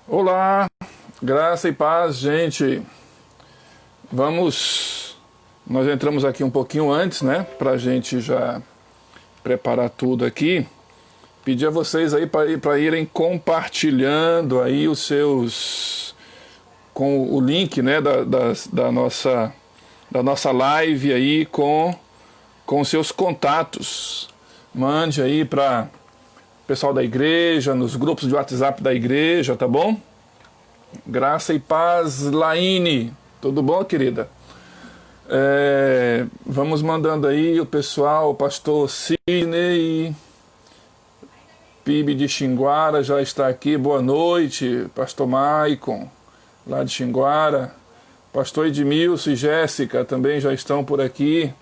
Olá, graça e paz, gente. Nós entramos aqui um pouquinho antes, né, para a gente já preparar tudo aqui. Pedir a vocês aí para irem compartilhando aí os seus, com o link, né, da nossa live aí com os seus contatos. Mande aí para pessoal da igreja, nos grupos de WhatsApp da igreja, tá bom? Graça e paz, Laine. Tudo bom, querida? Vamos mandando aí o pessoal, o pastor Sidney, PIB de Xinguara já está aqui. Boa noite, pastor Maicon, lá de Xinguara. Pastor Edmilson e Jéssica também já estão por aqui.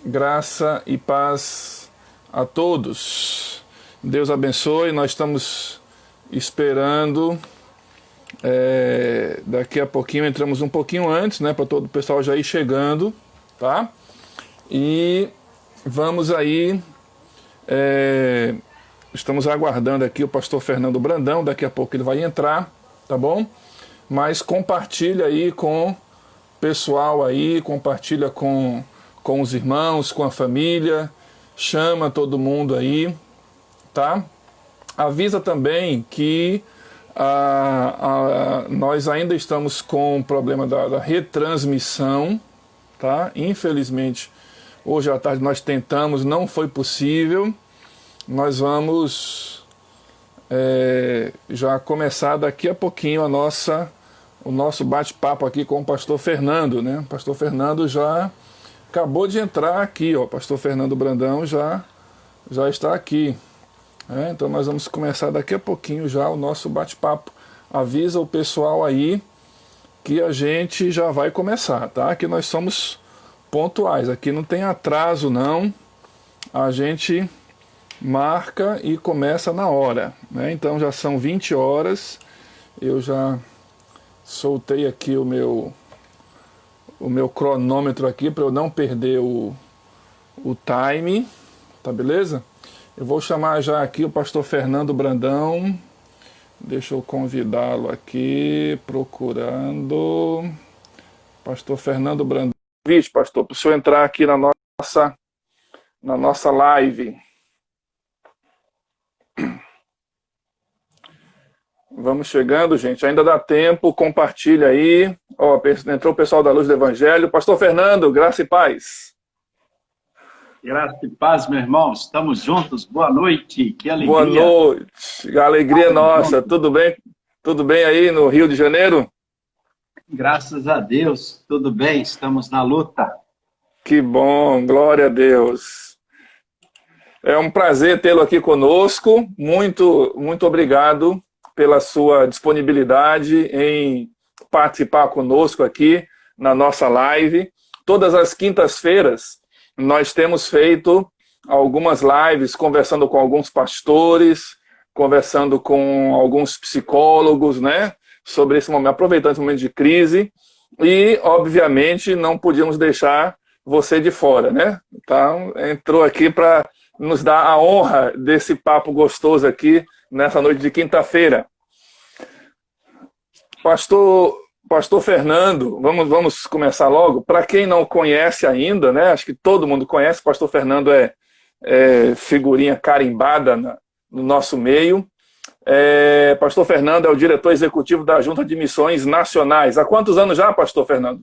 Graça e paz a todos. Deus abençoe, nós estamos esperando. Daqui a pouquinho entramos um pouquinho antes, né, para todo o pessoal já ir chegando, tá? E vamos aí, estamos aguardando aqui o pastor Fernando Brandão, daqui a pouco ele vai entrar, tá bom? Mas compartilha aí com o pessoal aí, compartilha com os irmãos, com a família, chama todo mundo aí, tá? Avisa também que nós ainda estamos com o problema da retransmissão, tá? Infelizmente, hoje à tarde nós tentamos, não foi possível. Nós vamos já começar daqui a pouquinho o nosso bate-papo aqui com o pastor Fernando, né? O pastor Fernando já acabou de entrar aqui, ó. O pastor Fernando Brandão já está aqui. Então nós vamos começar daqui a pouquinho já o nosso bate-papo. Avisa o pessoal aí que a gente já vai começar, tá? Aqui nós somos pontuais, aqui não tem atraso não. A gente marca e começa na hora, né? Então já são 20 horas. Eu já soltei aqui o meu cronômetro aqui para eu não perder o time, tá beleza? Eu vou chamar já aqui o pastor Fernando Brandão. Deixa eu convidá-lo aqui, procurando. Pastor Fernando Brandão. Convite, pastor, para o senhor entrar aqui na nossa live. Vamos chegando, gente. Ainda dá tempo, compartilha aí. Ó, entrou o pessoal da Luz do Evangelho. Pastor Fernando, graça e paz. Graça e paz, meu irmão. Estamos juntos. Boa noite. Que alegria. Boa noite. A alegria é nossa. Tudo bem? Tudo bem aí no Rio de Janeiro? Graças a Deus. Tudo bem. Estamos na luta. Que bom. Glória a Deus. É um prazer tê-lo aqui conosco. Muito, muito obrigado pela sua disponibilidade em participar conosco aqui na nossa live. Todas as quintas-feiras nós temos feito algumas lives conversando com alguns pastores, conversando com alguns psicólogos, né, sobre esse momento, aproveitando esse momento de crise, e, obviamente, não podíamos deixar você de fora, né? Então, entrou aqui para nos dar a honra desse papo gostoso aqui nessa noite de quinta-feira. Pastor Fernando, vamos começar logo. Para quem não conhece ainda, né? Acho que todo mundo conhece. O pastor Fernando é figurinha carimbada no nosso meio. Pastor Fernando é o diretor executivo da Junta de Missões Nacionais. Há quantos anos já, pastor Fernando?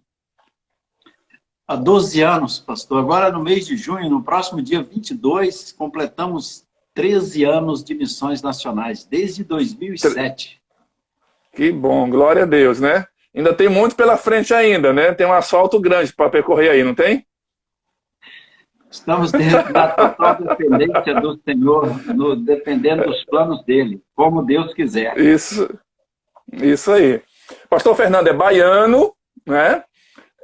Há 12 anos, pastor. Agora, no mês de junho, no próximo dia 22, completamos 13 anos de missões nacionais, desde 2007. Que bom, glória a Deus, né? Ainda tem muito pela frente ainda, né? Tem um asfalto grande para percorrer aí, não tem? Estamos dentro da total dependência do Senhor, dependendo dos planos dele, como Deus quiser. Isso aí. Pastor Fernando é baiano, né?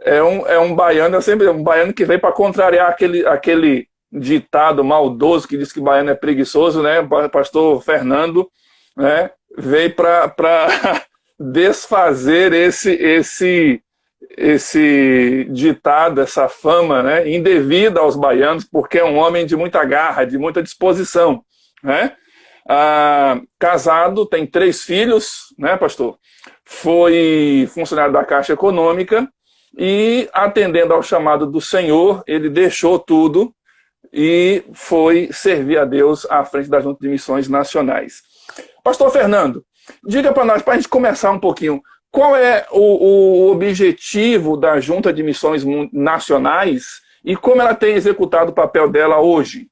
É um baiano, sempre um baiano que veio para contrariar aquele ditado maldoso que diz que baiano é preguiçoso, né? Pastor Fernando, né? Veio para desfazer esse ditado, essa fama, né, indevida aos baianos, porque é um homem de muita garra, de muita disposição, né? Casado, tem 3 filhos, né, pastor? Foi funcionário da Caixa Econômica e, atendendo ao chamado do Senhor, ele deixou tudo e foi servir a Deus à frente da Junta de Missões Nacionais. Pastor Fernando, diga para nós, para a gente começar um pouquinho, qual é o objetivo da Junta de Missões Nacionais e como ela tem executado o papel dela hoje?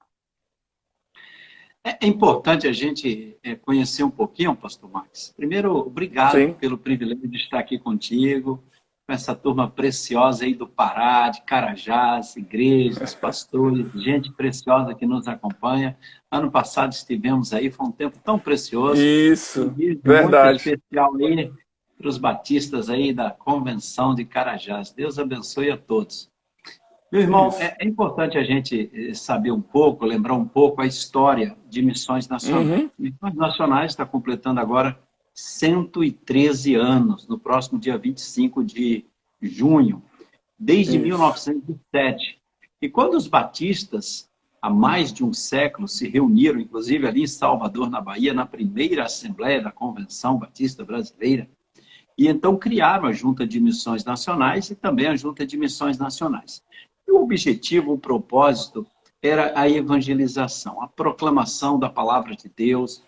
É importante a gente conhecer um pouquinho, pastor Max. Primeiro, obrigado Sim. pelo privilégio de estar aqui contigo, com essa turma preciosa aí do Pará, de Carajás, igrejas, pastores, gente preciosa que nos acompanha. Ano passado estivemos aí, foi um tempo tão precioso. Isso, Muito verdade. especial aí para os batistas aí da Convenção de Carajás. Deus abençoe a todos. Meu irmão, é importante a gente saber um pouco, lembrar um pouco a história de missões nacionais. Missões Nacionais está completando agora 113 anos, no próximo dia 25 de junho, desde 1907. E quando os batistas, há mais de um século, se reuniram, inclusive ali em Salvador, na Bahia, na primeira Assembleia da Convenção Batista Brasileira, e então criaram a Junta de Missões Nacionais e também a Junta de Missões Nacionais. E o objetivo, o propósito, era a evangelização, a proclamação da palavra de Deus,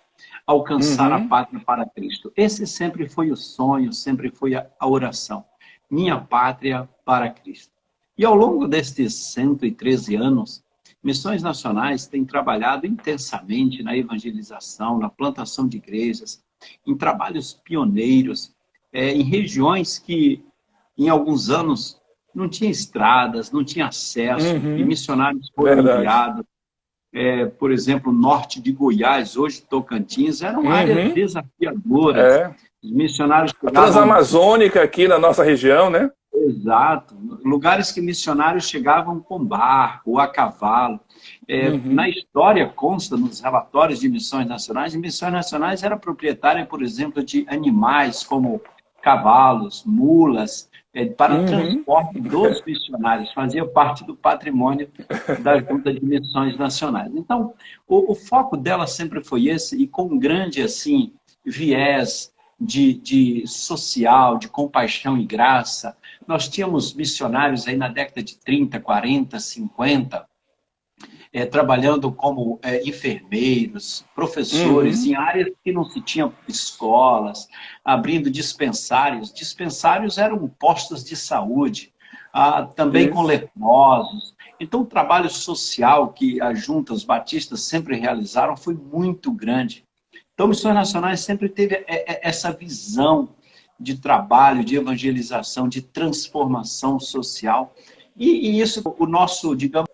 alcançar a pátria para Cristo. Esse sempre foi o sonho, sempre foi a oração. Minha pátria para Cristo. E ao longo destes 113 anos, Missões Nacionais têm trabalhado intensamente na evangelização, na plantação de igrejas, em trabalhos pioneiros, em regiões que, em alguns anos, não tinha estradas, não tinha acesso, e missionários foram enviados. Por exemplo, norte de Goiás, hoje Tocantins, eram áreas desafiadoras. Os missionários chegavam... A Transamazônica aqui na nossa região, né? Exato. Lugares que missionários chegavam com barco, a cavalo. Na história consta, nos relatórios de Missões Nacionais, e Missões Nacionais era proprietária, por exemplo, de animais como cavalos, mulas, para o transporte dos missionários, fazia parte do patrimônio da Junta de Missões Nacionais. Então, o foco dela sempre foi esse, e com um grande assim, viés de social, de compaixão e graça. Nós tínhamos missionários aí na década de 30, 40, 50, trabalhando como enfermeiros, professores, em áreas que não se tinham escolas, abrindo dispensários. Dispensários eram postos de saúde, também com leprosos. Então, o trabalho social que a Junta, os batistas, sempre realizaram foi muito grande. Então, Missões Nacionais sempre teve essa visão de trabalho, de evangelização, de transformação social. E isso, o nosso, digamos,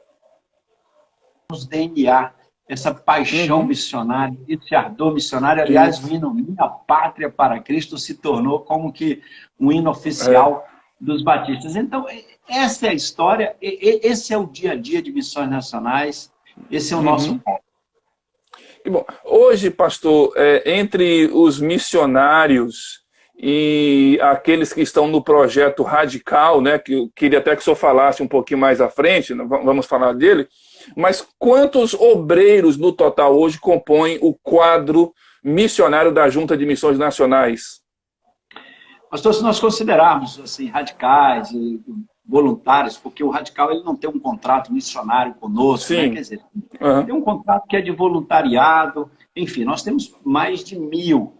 DNA, essa paixão missionária, esse ardor missionário. Aliás, o hino Minha Pátria para Cristo se tornou como que um hino oficial dos batistas. Então, essa é a história, esse é o dia a dia de Missões Nacionais, esse é o nosso foco. Bom, hoje, pastor, entre os missionários e aqueles que estão no projeto Radical, né, que eu queria até que o senhor falasse um pouquinho mais à frente, vamos falar dele, mas quantos obreiros no total hoje compõem o quadro missionário da Junta de Missões Nacionais? Pastor, se nós considerarmos assim, radicais e voluntários, porque o radical ele não tem um contrato missionário conosco, né? Quer dizer, tem um contrato que é de voluntariado, enfim, nós temos mais de 1.000.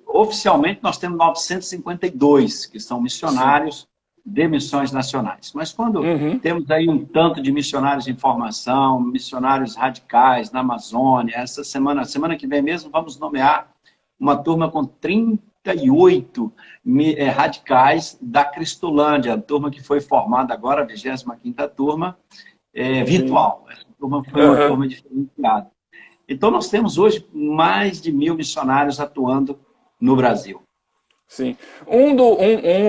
Oficialmente, nós temos 952, que são missionários de Missões Nacionais. Mas quando temos aí um tanto de missionários em formação, missionários radicais na Amazônia, essa semana que vem mesmo, vamos nomear uma turma com 38 radicais da Cristolândia, a turma que foi formada agora, a 25ª turma, virtual. Essa turma foi uma turma diferenciada. Então, nós temos hoje mais de 1.000 missionários atuando no Brasil. Sim. Um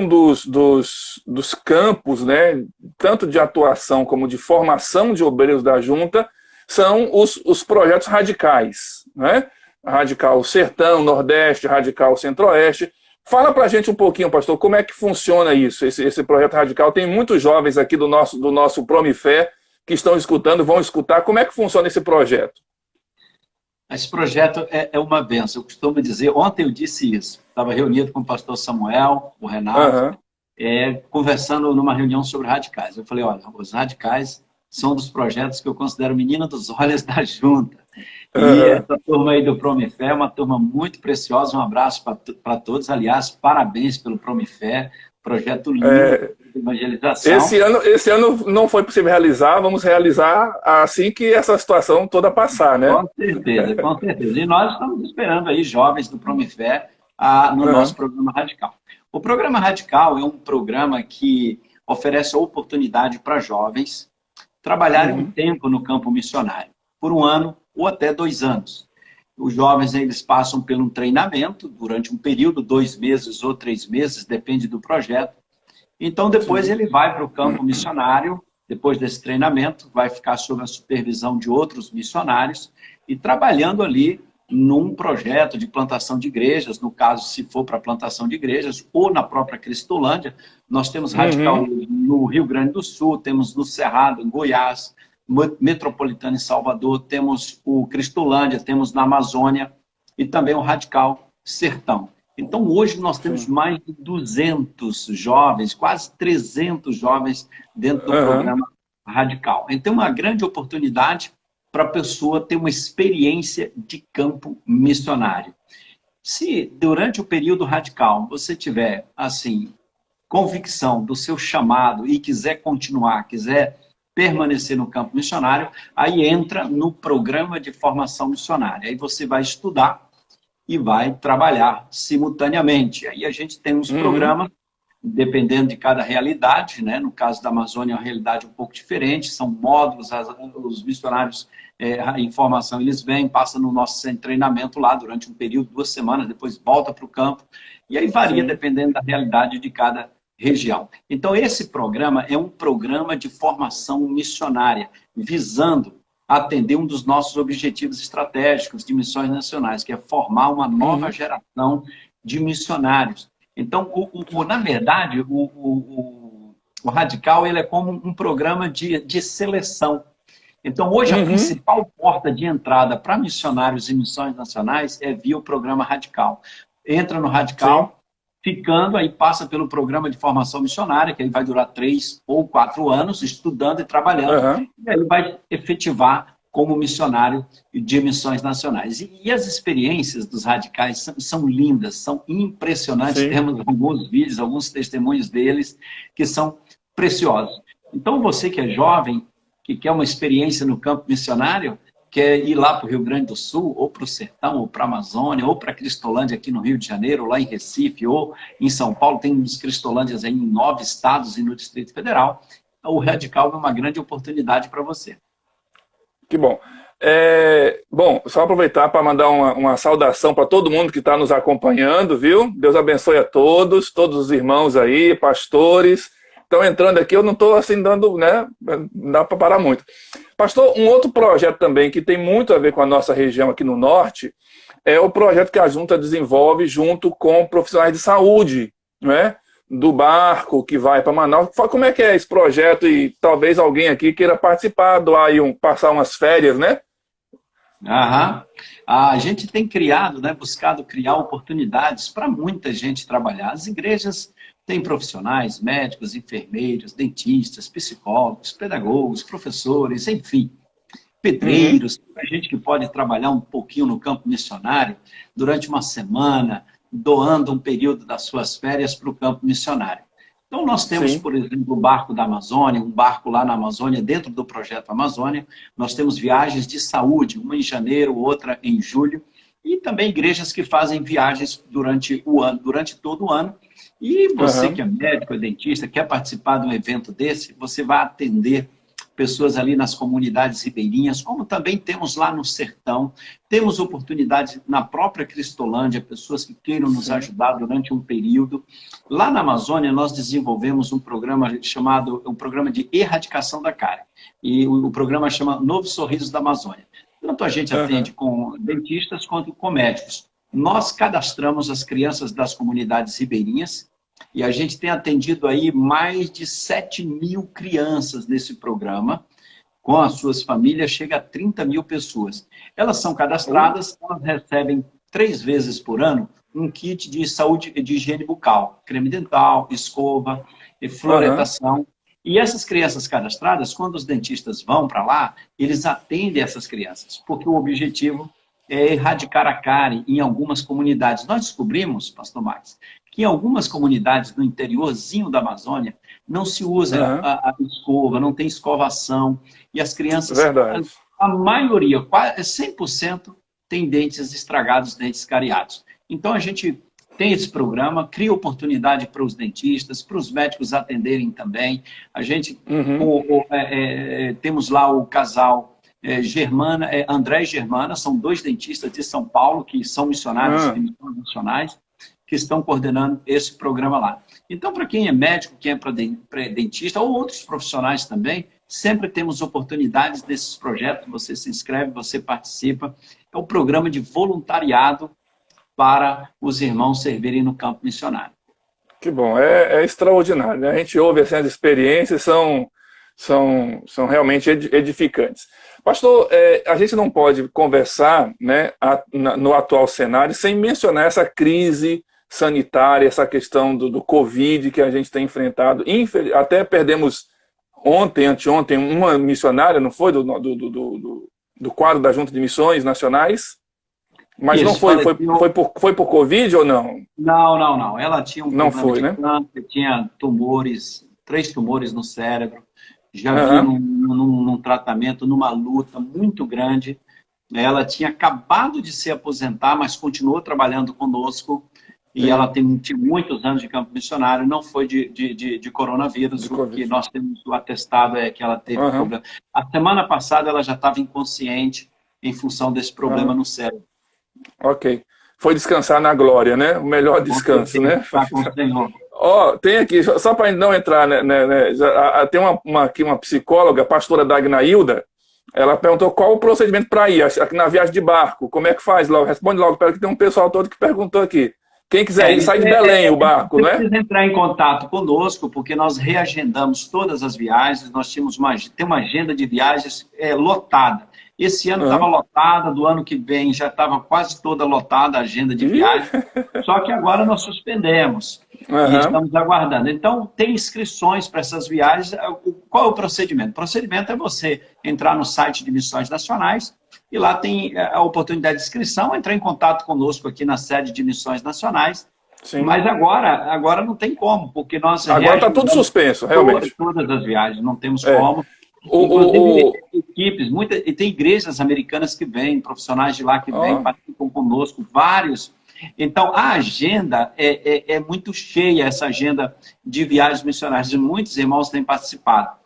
dos campos, né, tanto de atuação como de formação de obreiros da Junta, são os projetos radicais, né? Radical Sertão, Nordeste, Radical Centro-Oeste. Fala pra gente um pouquinho, pastor, como é que funciona isso, esse projeto radical? Tem muitos jovens aqui do nosso Promifé que estão escutando, vão escutar. Como é que funciona esse projeto? Esse projeto é uma benção. Eu costumo dizer, ontem eu disse isso, estava reunido com o pastor Samuel, o Renato, Aham. conversando numa reunião sobre radicais. Eu falei, olha, os radicais são dos projetos que eu considero menina dos olhos da junta. E Aham. essa turma aí do Promifé é uma turma muito preciosa. Um abraço para todos. Aliás, parabéns pelo Promifé, projeto lindo É, de evangelização. esse ano não foi possível realizar, vamos realizar assim que essa situação toda passar, né? Com certeza, com certeza. E nós estamos esperando aí jovens do Promifé no nosso Aham. programa Radical. O programa Radical é um programa que oferece oportunidade para jovens trabalharem um Uhum. tempo no campo missionário, por um ano ou até 2 anos. Os jovens eles passam por um treinamento durante um período, 2 meses ou 3 meses, depende do projeto. Então, depois Sim. ele vai para o campo missionário, depois desse treinamento, vai ficar sob a supervisão de outros missionários e trabalhando ali num projeto de plantação de igrejas, no caso, se for para plantação de igrejas, ou na própria Cristolândia. Nós temos Radical Uhum. no Rio Grande do Sul, temos no Cerrado, em Goiás, Metropolitana em Salvador, temos o Cristolândia, temos na Amazônia e também o Radical Sertão. Então, hoje nós temos Sim. mais de 200 jovens, quase 300 jovens dentro do Aham. programa Radical. Então, é uma grande oportunidade para a pessoa ter uma experiência de campo missionário. Se durante o período radical você tiver, assim, convicção do seu chamado e quiser continuar, quiser permanecer no campo missionário, aí entra no programa de formação missionária. Aí você vai estudar e vai trabalhar simultaneamente. Aí a gente tem uns Uhum. programas, dependendo de cada realidade, né? No caso da Amazônia é uma realidade um pouco diferente, são módulos, os missionários em formação, eles vêm, passam no nosso centro de treinamento lá durante um período, 2 semanas, depois volta para o campo, e aí varia Sim. dependendo da realidade de cada região. Então, esse programa é um programa de formação missionária, visando atender um dos nossos objetivos estratégicos de missões nacionais, que é formar uma nova Uhum. geração de missionários. Então, na verdade, o Radical ele é como um programa de seleção. Então, hoje, a Uhum. principal porta de entrada para missionários e missões nacionais é via o programa Radical. Entra no Sim. Radical, ficando, aí passa pelo programa de formação missionária, que aí vai durar 3 ou 4 anos, estudando e trabalhando, Aham. e aí vai efetivar como missionário de missões nacionais. E as experiências dos radicais são lindas, são impressionantes. Sim. Temos alguns vídeos, alguns testemunhos deles que são preciosos. Então, você que é jovem, que quer uma experiência no campo missionário, quer ir lá para o Rio Grande do Sul, ou para o Sertão, ou para a Amazônia, ou para a Cristolândia aqui no Rio de Janeiro, ou lá em Recife, ou em São Paulo, tem uns Cristolândias aí em 9 estados e no Distrito Federal, o Radical é uma grande oportunidade para você. Que bom. Bom, só aproveitar para mandar uma saudação para todo mundo que está nos acompanhando, viu? Deus abençoe a todos, todos os irmãos aí, pastores. Estão entrando aqui, eu não estou assim dando, né? Não dá para parar muito. Pastor, um outro projeto também que tem muito a ver com a nossa região aqui no norte é o projeto que a Junta desenvolve junto com profissionais de saúde, né? Do barco que vai para Manaus. Como é que é esse projeto e talvez alguém aqui queira participar, doar aí passar umas férias, né? Aham. A gente tem criado, né, buscado criar oportunidades para muita gente trabalhar. As igrejas têm profissionais, médicos, enfermeiros, dentistas, psicólogos, pedagogos, professores, enfim, Uhum. pedreiros, a gente que pode trabalhar um pouquinho no campo missionário durante uma semana, doando um período das suas férias para o campo missionário. Então, nós temos, Sim. por exemplo, o Barco da Amazônia, um barco lá na Amazônia, dentro do projeto Amazônia. Nós temos viagens de saúde, uma em janeiro, outra em julho, e também igrejas que fazem viagens durante o ano, durante todo o ano. E você que Uhum. é médico, é dentista, quer participar de um evento desse, você vai atender pessoas ali nas comunidades ribeirinhas, como também temos lá no sertão, temos oportunidades na própria Cristolândia, pessoas que queiram nos Sim. ajudar durante um período. Lá na Amazônia, nós desenvolvemos um programa chamado, um programa de erradicação da cárie, e o programa chama Novo Sorriso da Amazônia. Tanto a gente atende Uhum. com dentistas quanto com médicos. Nós cadastramos as crianças das comunidades ribeirinhas, e a gente tem atendido aí mais de 7.000 crianças nesse programa, com as suas famílias, chega a 30 mil pessoas. Elas são cadastradas, elas recebem 3 vezes por ano um kit de saúde, de higiene bucal, creme dental, escova, fluoretação. E essas crianças cadastradas, quando os dentistas vão para lá, eles atendem essas crianças, porque o objetivo é erradicar a cárie em algumas comunidades. Nós descobrimos, pastor Max, que em algumas comunidades do interiorzinho da Amazônia não se usa a escova, não tem escovação, e as crianças, a maioria, quase 100%, tem dentes estragados, dentes cariados. Então a gente tem esse programa, cria oportunidade para os dentistas, para os médicos atenderem também. A gente temos lá o casal André e Germana, são 2 dentistas de São Paulo, que são missionários de missões nacionais, que estão coordenando esse programa lá. Então, para quem é médico, quem é dentista, ou outros profissionais também, sempre temos oportunidades desses projetos, você se inscreve, você participa. É um programa de voluntariado para os irmãos servirem no campo missionário. Que bom, é extraordinário, né? A gente ouve assim, as experiências, são realmente edificantes. Pastor, a gente não pode conversar, né, no atual cenário sem mencionar essa crise sanitária, essa questão do Covid que a gente tem enfrentado. Até perdemos anteontem, uma missionária, não foi? Do quadro da Junta de Missões Nacionais? Mas isso, não foi por Covid ou não? Não. Ela tinha um problema de câncer, tinha 3 tumores no cérebro, já vinha num tratamento, numa luta muito grande. Ela tinha acabado de se aposentar, mas continuou trabalhando conosco. E ela tem muitos anos de campo missionário, não foi de coronavírus, o que nós temos o atestado é que ela teve problema. A semana passada ela já estava inconsciente em função desse problema no cérebro. Ok. Foi descansar na glória, né? O melhor descanso, né? Tem aqui, só para não entrar, né, tem aqui uma psicóloga, a pastora Dagnailda, ela perguntou qual o procedimento para ir aqui na viagem de barco, como é que faz logo? Responde logo, que tem um pessoal todo que perguntou aqui. Quem quiser ir, sai de Belém o barco, né? Precisa entrar em contato conosco, porque nós reagendamos todas as viagens, nós temos uma agenda de viagens lotada. Esse ano estava lotada, do ano que vem já estava quase toda lotada a agenda de viagem, só que agora nós suspendemos e estamos aguardando. Então, tem inscrições para essas viagens. Qual é o procedimento? O procedimento é você entrar no site de Missões Nacionais e lá tem a oportunidade de inscrição, entrar em contato conosco aqui na sede de Missões Nacionais. Sim. Mas agora não tem como, porque nós... Agora está tudo suspenso, realmente. Todas as viagens, não temos como. Inclusive, equipes, e tem igrejas americanas que vêm, profissionais de lá que vêm, participam conosco, vários. Então, a agenda é muito cheia, essa agenda de viagens missionárias, e muitos irmãos têm participado.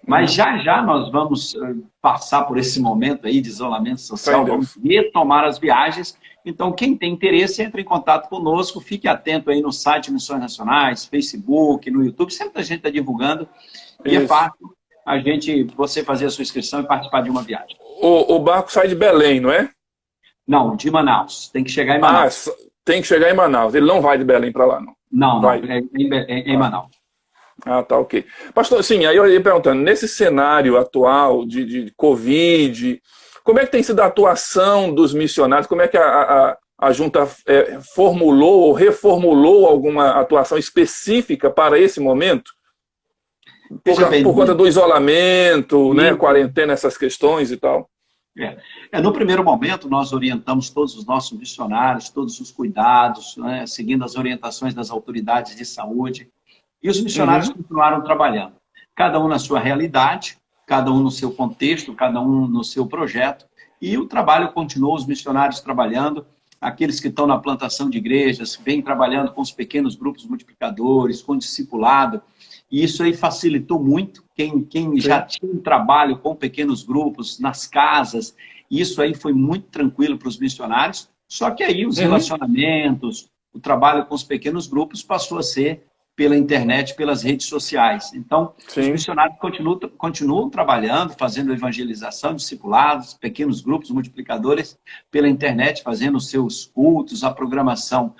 Mas já nós vamos passar por esse momento aí de isolamento social, vamos retomar as viagens. Então, quem tem interesse, entre em contato conosco, fique atento aí no site Missões Nacionais, Facebook, no YouTube, sempre a gente está divulgando, e é fácil você fazer a sua inscrição e participar de uma viagem. O barco sai de Belém, não é? Não, de Manaus. Tem que chegar em Manaus. Tem que chegar em Manaus. Ele não vai de Belém para lá, não? Não, é em Manaus. Tá, ok. Pastor, sim, aí eu ia perguntando, nesse cenário atual de Covid, como é que tem sido a atuação dos missionários? Como é que a Junta formulou ou reformulou alguma atuação específica para esse momento? Por conta do isolamento, né, quarentena, essas questões e tal. No primeiro momento, nós orientamos todos os nossos missionários, todos os cuidados, né, seguindo as orientações das autoridades de saúde. E os missionários continuaram trabalhando. Cada um na sua realidade, cada um no seu contexto, cada um no seu projeto. E o trabalho continuou, os missionários trabalhando. Aqueles que estão na plantação de igrejas, vêm trabalhando com os pequenos grupos multiplicadores, com discipulado. E isso aí facilitou muito quem já tinha um trabalho com pequenos grupos, nas casas. Isso aí foi muito tranquilo para os missionários. Só que aí os relacionamentos, o trabalho com os pequenos grupos passou a ser pela internet, pelas redes sociais. Então, os missionários continuam trabalhando, fazendo evangelização, discipulados, pequenos grupos multiplicadores pela internet, fazendo os seus cultos, a programação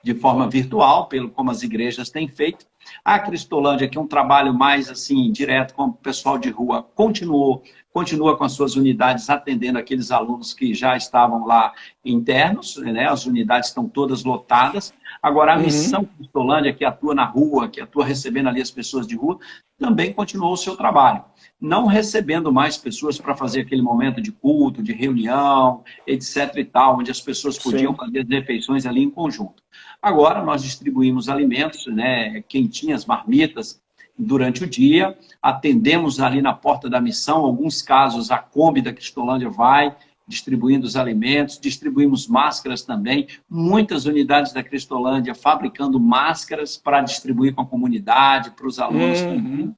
de forma virtual, como as igrejas têm feito. A Cristolândia, que é um trabalho mais assim direto com o pessoal de rua, continua com as suas unidades atendendo aqueles alunos que já estavam lá internos, né? As unidades estão todas lotadas. Agora, a missão Cristolândia, que atua na rua, que atua recebendo ali as pessoas de rua, também continuou o seu trabalho. Não recebendo mais pessoas para fazer aquele momento de culto, de reunião, etc. e tal, onde as pessoas podiam fazer as refeições ali em conjunto. Agora, nós distribuímos alimentos, né, quentinhas, marmitas, durante o dia, atendemos ali na porta da missão, alguns casos a Kombi da Cristolândia vai distribuindo os alimentos, distribuímos máscaras também, muitas unidades da Cristolândia fabricando máscaras para distribuir com a comunidade, para os alunos também.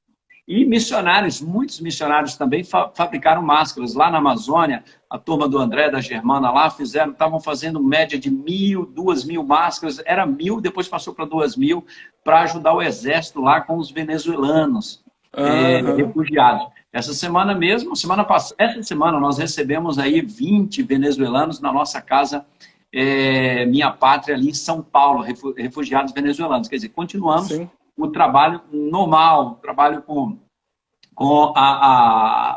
E missionários, muitos missionários também fabricaram máscaras. Lá na Amazônia, a turma do André, da Germana lá, estavam fazendo média de 1.000, 2.000 máscaras. Era 1.000, depois passou para 2.000, para ajudar o exército lá com os venezuelanos, refugiados. Essa semana mesmo, essa semana nós recebemos aí 20 venezuelanos na nossa casa, Minha Pátria, ali em São Paulo, refugiados venezuelanos. Quer dizer, continuamos o trabalho normal, o trabalho com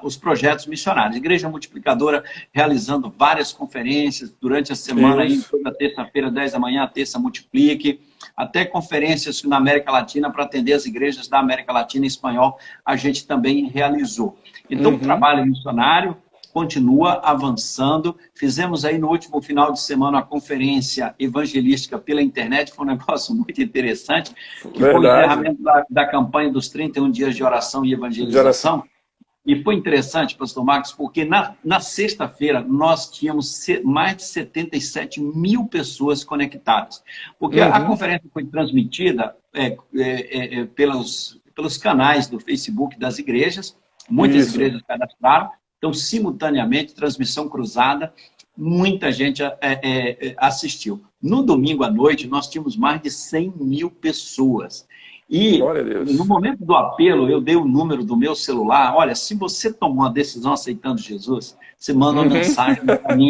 os projetos missionários. Igreja Multiplicadora realizando várias conferências durante a semana, aí, toda terça-feira, 10 da manhã, a terça Multiplique, até conferências na América Latina para atender as igrejas da América Latina em espanhol, a gente também realizou. Então, o trabalho missionário continua avançando. Fizemos aí no último final de semana a conferência evangelística pela internet, foi um negócio muito interessante, que foi o encerramento da campanha dos 31 dias de oração e evangelização. E foi interessante, pastor Marcos, porque na sexta-feira nós tínhamos mais de 77 mil pessoas conectadas. Porque a conferência foi transmitida pelos canais do Facebook das igrejas, muitas igrejas cadastraram. Então, simultaneamente, transmissão cruzada, muita gente assistiu. No domingo à noite, nós tínhamos mais de 100 mil pessoas. E, no momento do apelo, eu dei o número do meu celular. Olha, se você tomou uma decisão aceitando Jesus, você manda uma mensagem para mim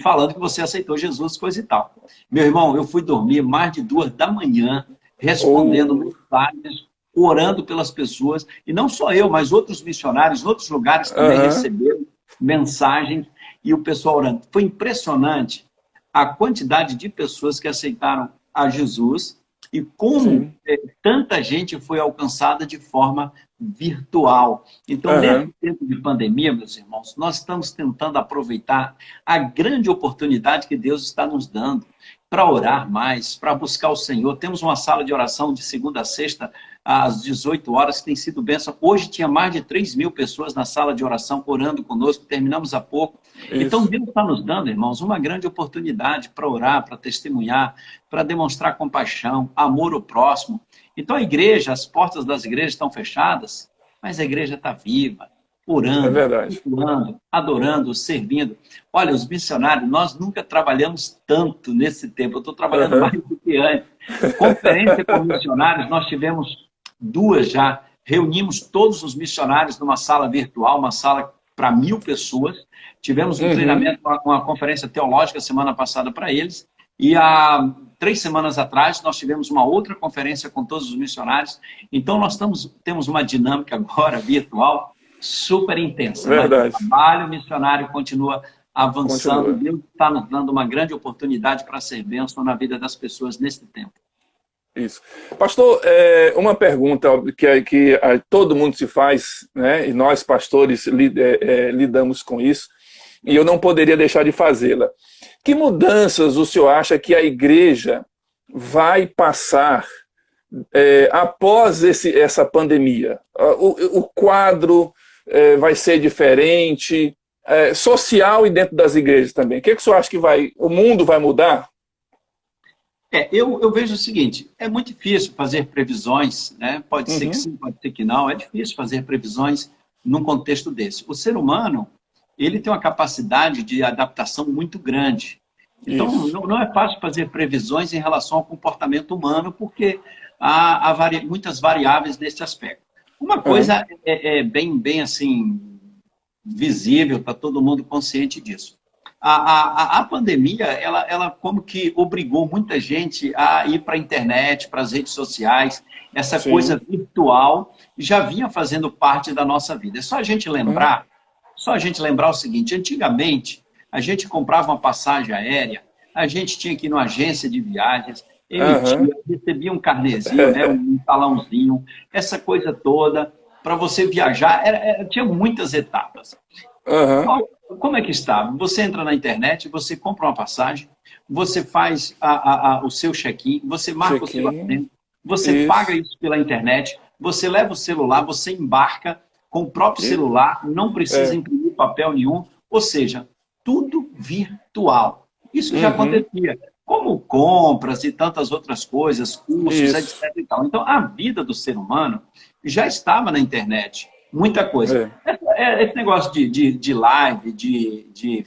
falando que você aceitou Jesus, coisa e tal. Meu irmão, eu fui dormir mais de 2 da manhã, respondendo mensagens, orando pelas pessoas, e não só eu, mas outros missionários, outros lugares também receberam mensagens, e o pessoal orando. Foi impressionante a quantidade de pessoas que aceitaram a Jesus, e como tanta gente foi alcançada de forma virtual. Então, nesse tempo de pandemia, meus irmãos, nós estamos tentando aproveitar a grande oportunidade que Deus está nos dando para orar mais, para buscar o Senhor. Temos uma sala de oração de segunda a sexta, às 18 horas, que tem sido bênção. Hoje tinha mais de 3 mil pessoas na sala de oração orando conosco, terminamos há pouco. Então, Deus está nos dando, irmãos, uma grande oportunidade para orar, para testemunhar, para demonstrar compaixão, amor ao próximo. Então, a igreja, as portas das igrejas estão fechadas, mas a igreja está viva, orando, cultuando, adorando, servindo. Olha, os missionários, nós nunca trabalhamos tanto nesse tempo. Eu estou trabalhando mais do que antes. Conferência com missionários, nós tivemos 2 já. Reunimos todos os missionários numa sala virtual, uma sala para 1.000 pessoas. Tivemos um treinamento, uma conferência teológica semana passada para eles. E há 3 semanas atrás, nós tivemos uma outra conferência com todos os missionários. Então, nós temos uma dinâmica agora virtual super intensa. Verdade. O trabalho missionário continua avançando. Deus está nos dando uma grande oportunidade para ser bênção na vida das pessoas nesse tempo. Isso. Pastor, uma pergunta que todo mundo se faz, né? E nós, pastores, lidamos com isso, e eu não poderia deixar de fazê-la. Que mudanças o senhor acha que a igreja vai passar após essa pandemia? O quadro vai ser diferente, social e dentro das igrejas também. O que o senhor acha que o mundo vai mudar? Eu vejo o seguinte, é muito difícil fazer previsões, né? Pode ser que sim, pode ser que não, é difícil fazer previsões num contexto desse. O ser humano, ele tem uma capacidade de adaptação muito grande. Então, não é fácil fazer previsões em relação ao comportamento humano, porque há muitas variáveis nesse aspecto. Uma coisa bem assim, visível, está todo mundo consciente disso. A pandemia, ela como que obrigou muita gente a ir para a internet, para as redes sociais. Essa Sim. coisa virtual já vinha fazendo parte da nossa vida. É só a gente lembrar o seguinte, antigamente, a gente comprava uma passagem aérea, a gente tinha que ir numa agência de viagens, Aham. emitia, recebia um carnezinho, né, um talãozinho, essa coisa toda. Para você viajar, tinha muitas etapas. Aham. Como é que está? Você entra na internet, você compra uma passagem, você faz o seu check-in, você marca o seu Check-in. assento, você paga Isso. isso pela internet, você leva o celular, você embarca com o próprio E, celular, não precisa é. imprimir papel nenhum, ou seja, tudo virtual. Isso já Uhum. acontecia, como compras e tantas outras coisas, cursos, Isso. etc. E tal. Então, a vida do ser humano já estava na internet, muita coisa. É. Esse negócio de live, de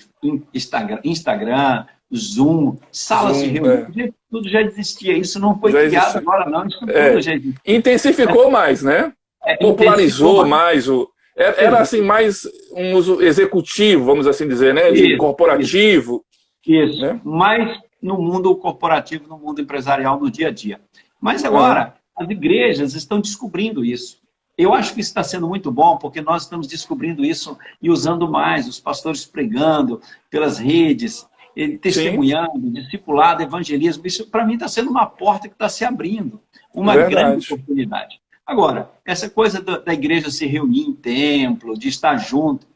Instagram, Zoom, salas de Zoom, reunião, é. tudo já existia. Isso não foi Já criado existe. agora, não. Isso tudo É. já existia. Intensificou mais, né? Intensificou Popularizou mais. mais o. Era assim mais um uso executivo, vamos assim dizer, né? De Isso, isso, corporativo, isso. né? Mas no mundo corporativo, no mundo empresarial, no dia a dia. Mas Aham. agora, as igrejas estão descobrindo isso. Eu acho que isso está sendo muito bom, porque nós estamos descobrindo isso e usando mais, os pastores pregando pelas redes, Sim, testemunhando, discipulado, evangelismo. Isso, para mim, está sendo uma porta que está se abrindo, uma grande verdade. oportunidade. Agora, essa coisa da igreja se reunir em templo, de estar junto,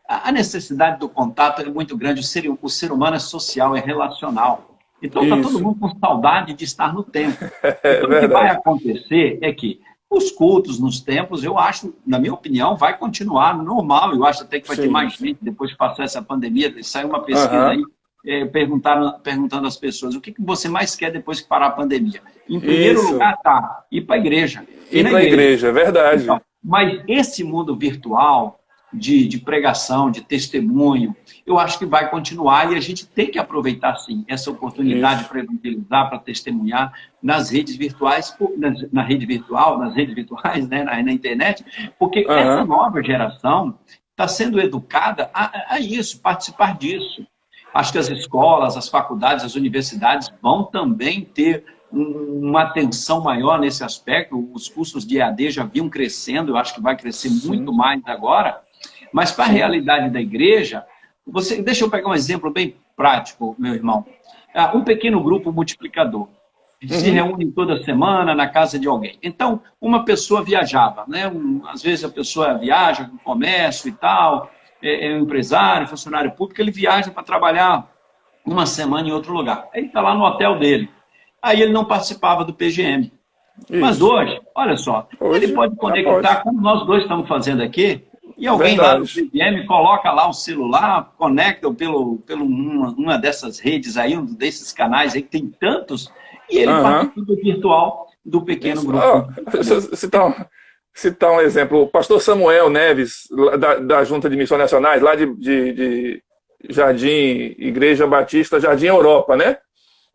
a necessidade do contato é muito grande. O ser humano é social, é relacional. Então, está todo Isso. mundo com saudade de estar no templo. É Então, o que vai verdade. acontecer é que os cultos nos templos, eu acho, na minha opinião, vai continuar normal. Eu acho até que vai ter Sim. mais gente depois de passar essa pandemia. Saiu uma pesquisa Aham. aí perguntando às pessoas o que você mais quer depois que parar a pandemia. Em primeiro Isso. lugar, tá, ir para a igreja. Ir Ir na para a igreja. igreja, é verdade. Então, mas esse mundo virtual de pregação, de testemunho, eu acho que vai continuar e a gente tem que aproveitar, sim, essa oportunidade Isso. para evangelizar, para testemunhar nas redes virtuais, na rede virtual, nas redes virtuais, né, na internet, porque essa Aham. nova geração está sendo educada a isso, participar disso. Acho que as escolas, as faculdades, as universidades vão também ter uma atenção maior nesse aspecto. Os cursos de EAD já vinham crescendo, eu acho que vai crescer muito Sim. mais agora. Mas para a Sim. realidade da igreja, deixa eu pegar um exemplo bem prático, meu irmão. Um pequeno grupo multiplicador se Uhum. reúne toda semana na casa de alguém. Então, uma pessoa viajava, né? Às vezes a pessoa viaja com comércio e tal, é um empresário, funcionário público, ele viaja para trabalhar uma semana em outro lugar. Aí está lá no hotel dele. Aí ele não participava do PGM. Mas Isso. hoje, olha só, ele Hoje pode já pode. conectar, como nós dois estamos fazendo aqui, e alguém lá do Verdade. PGM coloca lá o celular, conecta pelo uma dessas redes aí, um desses canais aí, que tem tantos, e ele Aham. participa virtual do pequeno Isso. grupo Ó, multiplicador. citar um exemplo. O pastor Samuel Neves, lá da Junta de Missões Nacionais, lá de Jardim, Igreja Batista, Jardim Europa, né?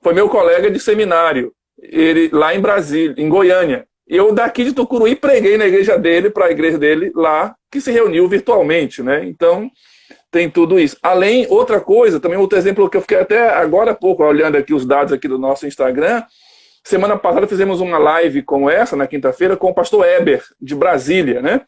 Foi meu colega de seminário, ele lá em Brasília, em Goiânia. Eu daqui de Tucuruí preguei na igreja dele, para a igreja dele lá, que se reuniu virtualmente, né? Então, tem tudo isso. Além, outra coisa, também outro exemplo que eu fiquei até agora há pouco olhando aqui os dados aqui do nosso Instagram. Semana passada fizemos uma live como essa, na quinta-feira, com o pastor Eber, de Brasília, né?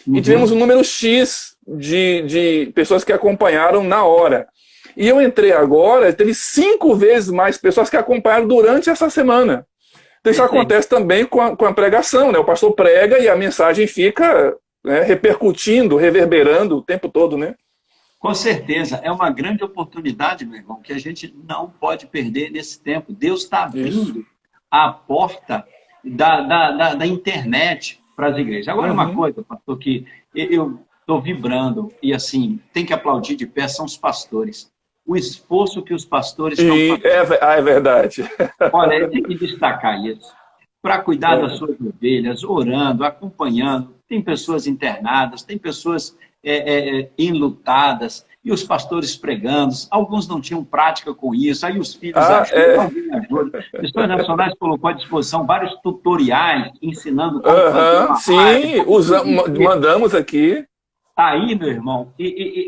E tivemos um número X de pessoas que acompanharam na hora. E eu entrei agora, teve 5 vezes mais pessoas que acompanharam durante essa semana. Então isso acontece também com a pregação, né? O pastor prega e a mensagem fica, né, repercutindo, reverberando o tempo todo, né? Com certeza, é uma grande oportunidade, meu irmão, que a gente não pode perder nesse tempo. Deus está Isso. abrindo a porta da internet para as igrejas. Agora, uma Uhum. coisa, pastor, que eu estou vibrando e, assim, tem que aplaudir de pé, são os pastores. O esforço que os pastores estão E fazendo. é verdade. Olha, tem que destacar isso. Para cuidar das É. suas ovelhas, orando, acompanhando. Tem pessoas internadas, tem pessoas enlutadas, e os pastores pregando. Alguns não tinham prática com isso, aí os filhos ajudam, É. alguém ajuda. Missões Nacionais colocou à disposição vários tutoriais ensinando como fazer Uhum. uma live, Sim, como transmitir. mandamos aqui. Aí, meu irmão,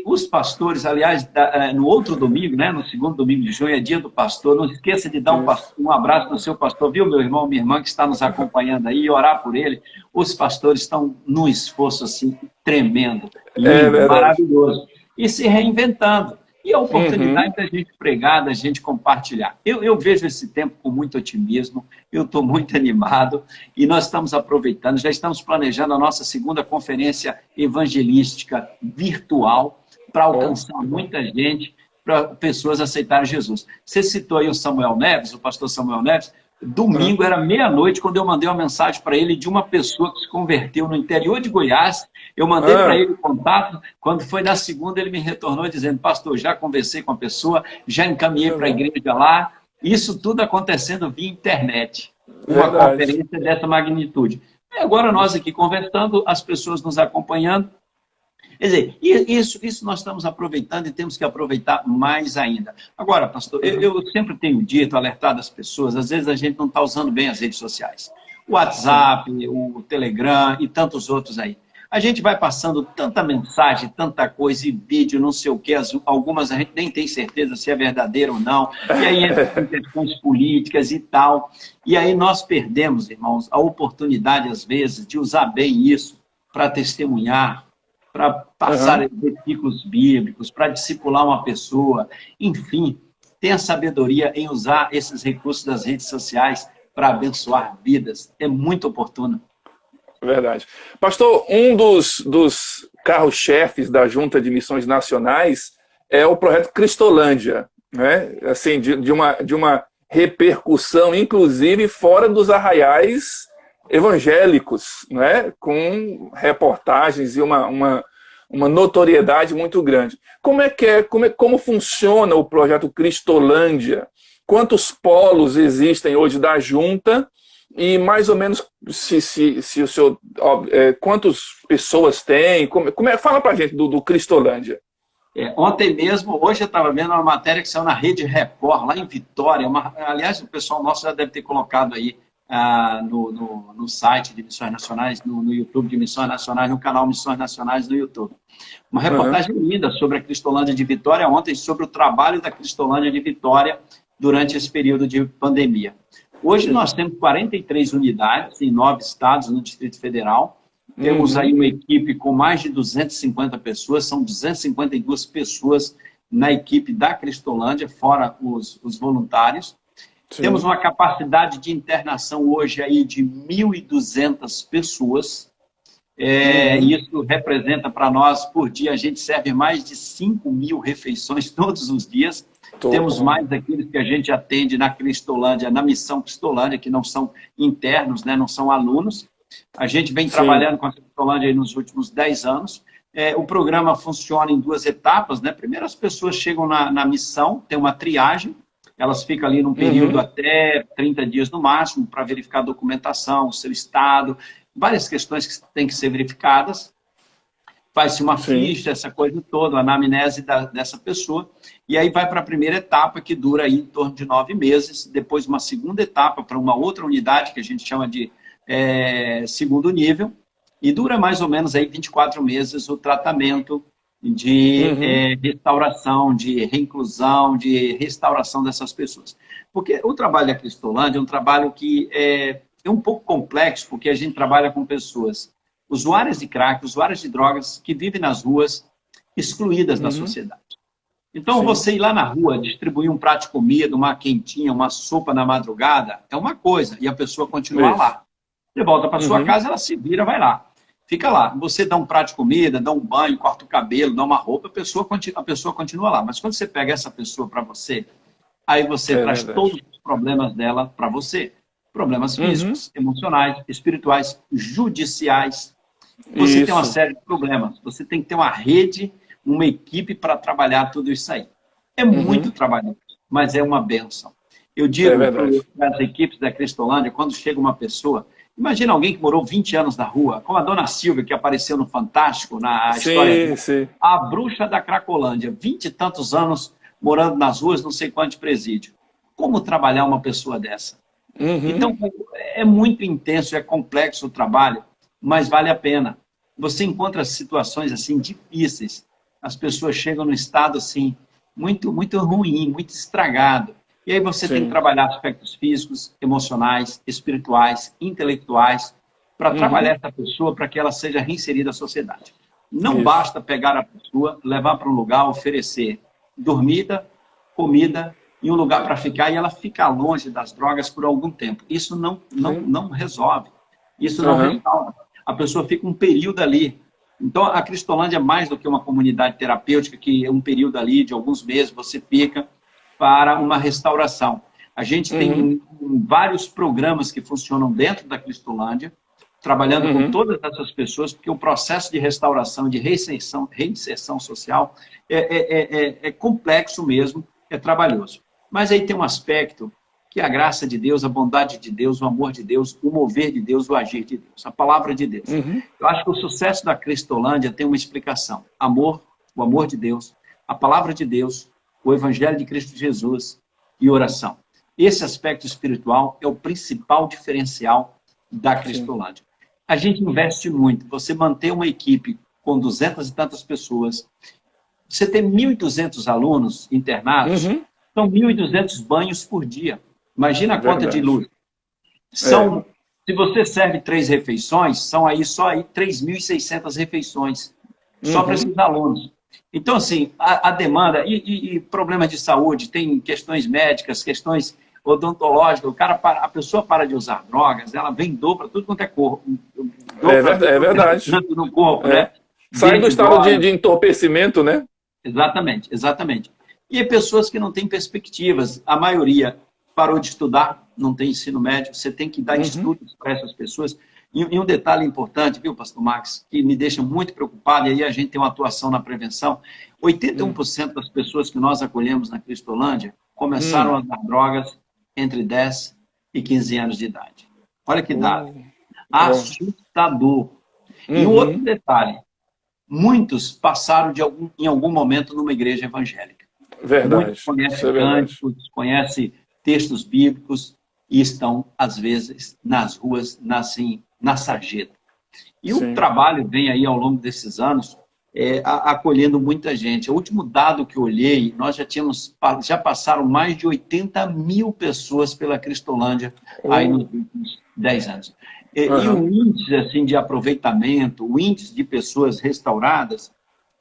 os pastores, aliás, no outro domingo, né, no segundo domingo de junho, é dia do pastor. Não esqueça de dar Isso. um abraço no seu pastor, viu, meu irmão, minha irmã que está nos acompanhando aí, e orar por ele. Os pastores estão num esforço assim tremendo, É lindo, verdade. maravilhoso, e se reinventando. E a Uhum. oportunidade da gente pregar, da gente compartilhar. Eu vejo esse tempo com muito otimismo, eu estou muito animado e nós estamos aproveitando, já estamos planejando a nossa segunda conferência evangelística virtual para Ó, alcançar que bom. muita gente, para pessoas aceitarem Jesus. Você citou aí o Samuel Neves, o pastor Samuel Neves. Ah, Domingo era meia-noite quando eu mandei uma mensagem para ele de uma pessoa que se converteu no interior de Goiás. Eu mandei para ah, ele o contato. Quando foi na segunda, ele me retornou dizendo: pastor, já conversei com a pessoa, já encaminhei coisa para a boa. igreja lá. Isso tudo acontecendo via internet. Uma Verdade. conferência dessa magnitude. E agora nós Isso. aqui conversando, as pessoas nos acompanhando. Quer dizer, isso nós estamos aproveitando e temos que aproveitar mais ainda. Agora, pastor, Uhum. eu sempre tenho dito, alertado as pessoas, às vezes a gente não está usando bem as redes sociais. O Sim. WhatsApp, o Telegram e tantos outros aí. A gente vai passando tanta mensagem, tanta coisa, e vídeo, não sei o quê, algumas a gente nem tem certeza se é verdadeiro ou não, e aí entra em questões políticas e tal. E aí nós perdemos, irmãos, a oportunidade, às vezes, de usar bem isso para testemunhar, para Uhum. passar versículos bíblicos, para discipular uma pessoa, enfim, tenha sabedoria em usar esses recursos das redes sociais para abençoar vidas. É muito oportuno. Verdade. Pastor, um dos carros-chefes da Junta de Missões Nacionais é o projeto Cristolândia, né? Assim, de uma repercussão, inclusive fora dos arraiais evangélicos, né? Com reportagens e uma notoriedade muito grande. Como funciona o projeto Cristolândia? Quantos polos existem hoje da Junta? E mais ou menos se o senhor. Quantas pessoas tem? Fala pra gente do Cristolândia. Ontem mesmo, hoje eu estava vendo uma matéria que saiu na Rede Record, lá em Vitória. Aliás, o pessoal nosso já deve ter colocado aí no site de Missões Nacionais, no YouTube de Missões Nacionais, no canal Missões Nacionais no YouTube. Uma Uhum, reportagem linda sobre a Cristolândia de Vitória ontem, sobre o trabalho da Cristolândia de Vitória durante esse período de pandemia. Hoje sim. nós temos 43 unidades em 9 estados no Distrito Federal. Temos aí Uhum, uma equipe com mais de 250 pessoas, são 252 pessoas na equipe da Cristolândia, fora os voluntários. Temos sim. uma capacidade de internação hoje aí de 1.200 pessoas. Uhum, Isso representa para nós, por dia, a gente serve mais de 5.000 refeições todos os dias. Temos bom. mais daqueles que a gente atende na Cristolândia, na Missão Cristolândia, que não são internos, né, não são alunos. A gente vem Sim. trabalhando com a Cristolândia aí nos últimos 10 anos. O programa funciona em 2 etapas, né? Primeiro, as pessoas chegam na missão, tem uma triagem, elas ficam ali num período Uhum, até 30 dias no máximo para verificar a documentação, o seu estado, várias questões que têm que ser verificadas. Faz-se uma sim. ficha, essa coisa toda, a anamnese dessa pessoa, e aí vai para a primeira etapa, que dura aí em torno de 9 meses, depois uma segunda etapa para uma outra unidade, que a gente chama de segundo nível, e dura mais ou menos aí 24 meses o tratamento de Uhum, restauração, de reinclusão, de restauração dessas pessoas. Porque o trabalho da Cristolândia é um trabalho que é um pouco complexo, porque a gente trabalha com pessoas usuárias de crack, usuárias de drogas, que vivem nas ruas, excluídas da uhum, sociedade. Então, sim. você ir lá na rua, distribuir um prato de comida, uma quentinha, uma sopa na madrugada, é uma coisa, e a pessoa continuar Isso. lá. Você volta para sua Uhum, casa, ela se vira, vai lá. Fica lá. Você dá um prato de comida, dá um banho, corta o cabelo, dá uma roupa, a pessoa continua lá. Mas quando você pega essa pessoa para você, aí você é traz verdade. todos os problemas dela para você. Problemas Uhum, físicos, emocionais, espirituais, judiciais. Você tem uma isso. série de problemas. Você tem que ter uma rede, uma equipe para trabalhar tudo isso aí. É muito Uhum, trabalho, mas é uma benção. Eu é digo verdade. para as equipes da Cristolândia, quando chega uma pessoa, imagina alguém que morou 20 anos na rua, como a dona Silvia, que apareceu no Fantástico, na história Sim, dela, sim. a bruxa da Cracolândia, 20 e tantos anos morando nas ruas, não sei quanto de presídio. Como trabalhar uma pessoa dessa? Uhum, Então, é muito intenso, é complexo o trabalho, mas vale a pena. você encontra situações assim difíceis. As pessoas chegam num estado assim muito muito ruim, muito estragado. E aí você tem que Sim. trabalhar aspectos físicos, emocionais, espirituais, intelectuais, para Uhum. trabalhar essa pessoa para que ela seja reinserida à sociedade. Não Isso. basta pegar a pessoa, levar para um lugar, oferecer dormida, comida e um lugar para ficar e ela ficar longe das drogas por algum tempo. Isso Sim. não resolve. Isso não Aham. restaura. A pessoa fica um período ali. Então, a Cristolândia é mais do que uma comunidade terapêutica, que é um período ali de alguns meses você fica para uma restauração. A gente Uhum. tem vários programas que funcionam dentro da Cristolândia, trabalhando com Uhum. todas essas pessoas, porque o processo de restauração, de reinserção social é complexo mesmo, é trabalhoso. Mas aí tem um aspecto que é a graça de Deus, a bondade de Deus, o amor de Deus, o mover de Deus, o agir de Deus, a palavra de Deus. Uhum. Eu acho que o sucesso da Cristolândia tem uma explicação. Amor, o amor de Deus, a palavra de Deus, o evangelho de Cristo Jesus e oração. Esse aspecto espiritual é o principal diferencial da Sim. Cristolândia. A gente investe muito. Você manter uma equipe com 200 e tantas pessoas, você tem 1.200 alunos internados, Uhum. são 1.200 banhos por dia. Imagina a conta de Verdade. luz. É. São, se você serve 3 refeições, são aí só aí 3.600 refeições, só para Uhum. esses alunos. Então, assim, a demanda, e problemas de saúde, tem questões médicas, questões odontológicas, a pessoa para de usar drogas, ela vem dor para tudo quanto é corpo, dor para tudo É quanto é verdade. canto no corpo, É. né? Sai do Dente estado dói, de entorpecimento, né? exatamente, exatamente. E pessoas que não têm perspectivas, a maioria parou de estudar, não tem ensino médio, você tem que dar Uhum. estudos para essas pessoas. E um detalhe importante, viu, pastor Max, que me deixa muito preocupado, e aí a gente tem uma atuação na prevenção, Hum. 81% das pessoas que nós acolhemos na Cristolândia começaram a Hum. usar drogas entre 10 e 15 anos de idade. Olha que dado. Uh. Ó. Assustador. E um outro Uhum. detalhe, muitos passaram em algum momento numa igreja evangélica. Muitos Verdade. Isso conhecem é verdade. cânticos, conhecem textos bíblicos e estão, às vezes, nas ruas, assim, na sarjeta. E o Sim. trabalho vem aí ao longo desses anos acolhendo muita gente. O último dado que eu olhei, nós já passaram mais de 80.000 pessoas pela Cristolândia aí nos Uh. últimos 10 anos. E o Aham. índice assim, de aproveitamento, o índice de pessoas restauradas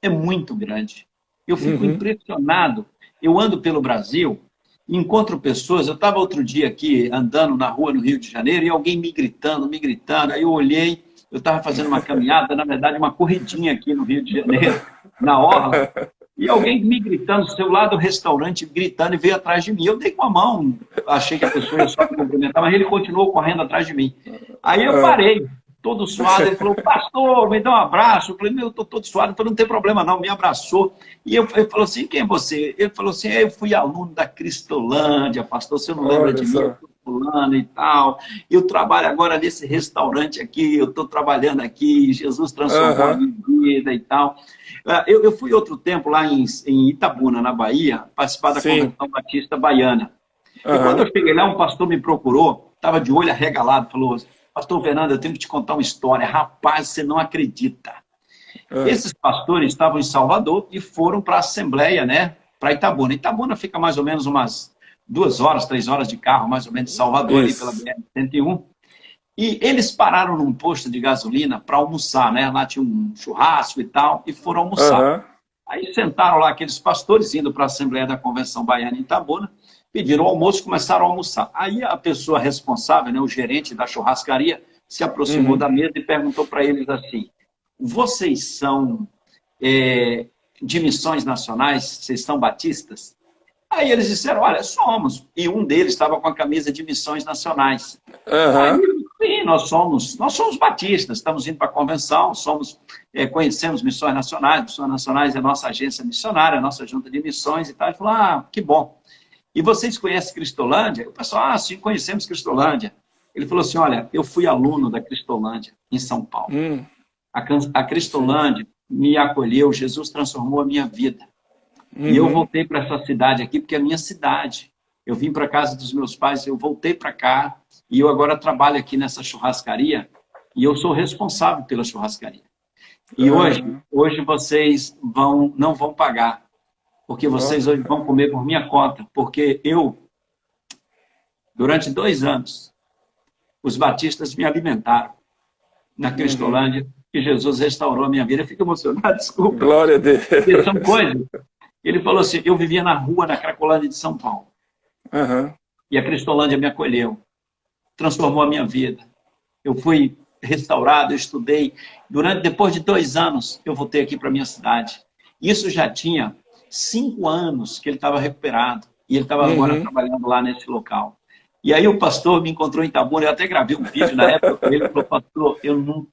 é muito grande. Eu fico Uhum. impressionado. Eu ando pelo Brasil e encontro pessoas. Eu estava outro dia aqui andando na rua no Rio de Janeiro e alguém me gritando, me gritando. Aí eu olhei, eu estava fazendo uma caminhada, na verdade, uma corridinha aqui no Rio de Janeiro, na orla, e alguém me gritando, do seu lado do restaurante, gritando e veio atrás de mim. Eu dei com a mão, achei que a pessoa ia só me cumprimentar, mas ele continuou correndo atrás de mim. Aí eu Ah. parei, todo suado, ele falou, pastor, me dá um abraço. Eu falei, meu, eu estou todo suado. Ele falou, não tem problema não, me abraçou. E ele falou assim, quem é você? Ele falou assim, eu fui aluno da Cristolândia, pastor, você não lembra Olha de mim? Eu só. sou fulano e tal. Eu trabalho agora nesse restaurante aqui, eu estou trabalhando aqui, Jesus transformou a Aham. minha vida e tal. Eu fui outro tempo lá em Itabuna, na Bahia, participar da Sim. Convenção Batista Baiana. E quando eu Aham. cheguei lá, um pastor me procurou, estava de olho arregalado, falou, pastor Fernando, eu tenho que te contar uma história. Rapaz, você não acredita. Ah. Esses pastores estavam em Salvador e foram para a Assembleia, né? Para Itabuna. Itabuna fica mais ou menos umas 2 horas, 3 horas de carro, mais ou menos, de Salvador, ali pela Isso. BR-101. E eles pararam num posto de gasolina para almoçar, né? Lá tinha um churrasco e tal, e foram almoçar. Aham. Aí sentaram lá aqueles pastores, indo para a Assembleia da Convenção Baiana em Itabuna, pediram o almoço e começaram a almoçar. Aí a pessoa responsável, né, o gerente da churrascaria, se aproximou Uhum. da mesa e perguntou para eles assim, vocês são de missões nacionais? Vocês são batistas? Aí eles disseram, olha, somos. E um deles estava com a camisa de missões nacionais. Aí, Aham. sim, nós somos batistas, estamos indo para a convenção, conhecemos missões nacionais. Missões nacionais é a nossa agência missionária, a nossa junta de missões e tal. Ele falou, que bom. E vocês conhecem Cristolândia? O pessoal, sim, conhecemos Cristolândia. Ele falou assim, olha, eu fui aluno da Cristolândia em São Paulo. Hum. A Sim. Cristolândia me acolheu, Jesus transformou a minha vida. E eu Uhum. voltei para essa cidade aqui, porque é a minha cidade. Eu vim para a casa dos meus pais, eu voltei para cá, e eu agora trabalho aqui nessa churrascaria, e eu sou responsável pela churrascaria. E hoje vocês não vão pagar, porque vocês hoje vão comer por minha conta, porque durante 2 anos, os batistas me alimentaram na Cristolândia, e Jesus restaurou a minha vida. Eu fico emocionado, desculpa. Glória a Deus. Porque são coisas. Ele falou assim, eu vivia na rua, na Cracolândia de São Paulo. E a Cristolândia me acolheu, transformou a minha vida. Eu fui restaurado, eu estudei. Depois de 2 anos, eu voltei aqui para a minha cidade. Isso já tinha 5 anos que ele estava recuperado. E ele estava agora trabalhando lá nesse local. E aí o pastor me encontrou em Itabuna, eu até gravei um vídeo na época com ele, ele falou, pastor,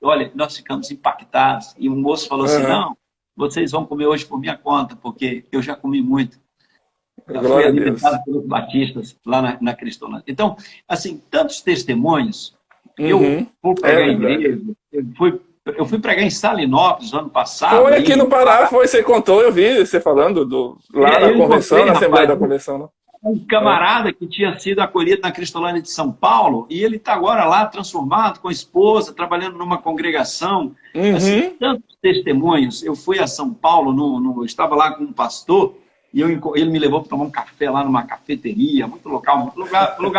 olha, nós ficamos impactados. E o moço falou assim, não, vocês vão comer hoje por minha conta, porque eu já comi muito. Eu fui alimentado pelos batistas lá na Cristolândia. Então, assim, tantos testemunhos. Eu fui pregar em igreja, eu fui pregar em Salinópolis no ano passado. Foi aqui no Pará, você contou, eu vi você falando lá na convenção, na Assembleia da Convenção, né? Um camarada que tinha sido acolhido na Cristolândia de São Paulo, e ele está agora lá transformado com a esposa, trabalhando numa congregação. Assim, tantos testemunhos. Eu fui a São Paulo, eu estava lá com um pastor, e ele me levou para tomar um café lá numa cafeteria, muito lugar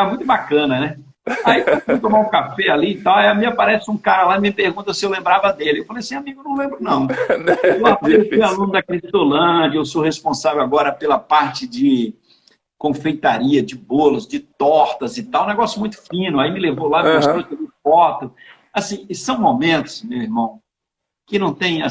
muito bacana, né? Aí eu fui tomar um café ali e tal, aí me aparece um cara lá e me pergunta se eu lembrava dele. Eu falei assim, amigo, não lembro não. Eu fui aluno da Cristolândia, eu sou responsável agora pela parte de confeitaria, de bolos, de tortas e tal, um negócio muito fino. Aí me levou lá, me mostrou foto. Assim, e são momentos, meu irmão, que não tem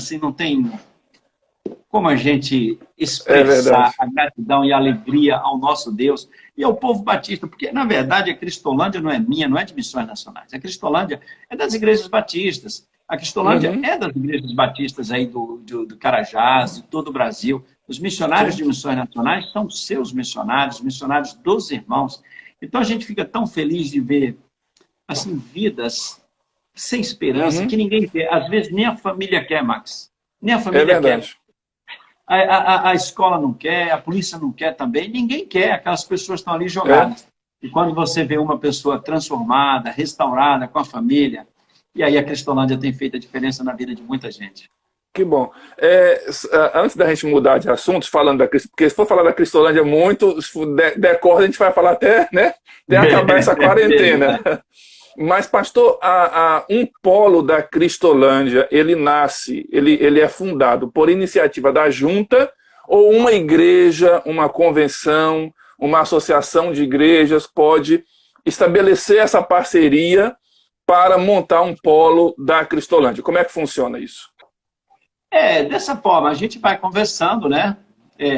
como a gente expressar a gratidão e a alegria ao nosso Deus e ao povo batista, porque, na verdade, a Cristolândia não é minha, não é de Missões Nacionais. A Cristolândia é das igrejas batistas. A Cristolândia é das igrejas batistas aí do Carajás, de todo o Brasil. Os missionários de Missões Nacionais são seus missionários dos irmãos. Então, a gente fica tão feliz de ver, assim, vidas sem esperança, que ninguém quer. Às vezes, nem a família quer, Max. Nem a família quer. A escola não quer, a polícia não quer também, ninguém quer, aquelas pessoas estão ali jogadas. E quando você vê uma pessoa transformada, restaurada, com a família, e aí a Cristolândia tem feito a diferença na vida de muita gente. Que bom. Antes da gente mudar de assuntos, porque se for falar da Cristolândia muito, se decorre, a gente vai falar até acabar essa quarentena. Mas, pastor, um polo da Cristolândia, ele é fundado por iniciativa da junta ou uma igreja, uma convenção, uma associação de igrejas pode estabelecer essa parceria para montar um polo da Cristolândia? Como é que funciona isso? Dessa forma, a gente vai conversando, né?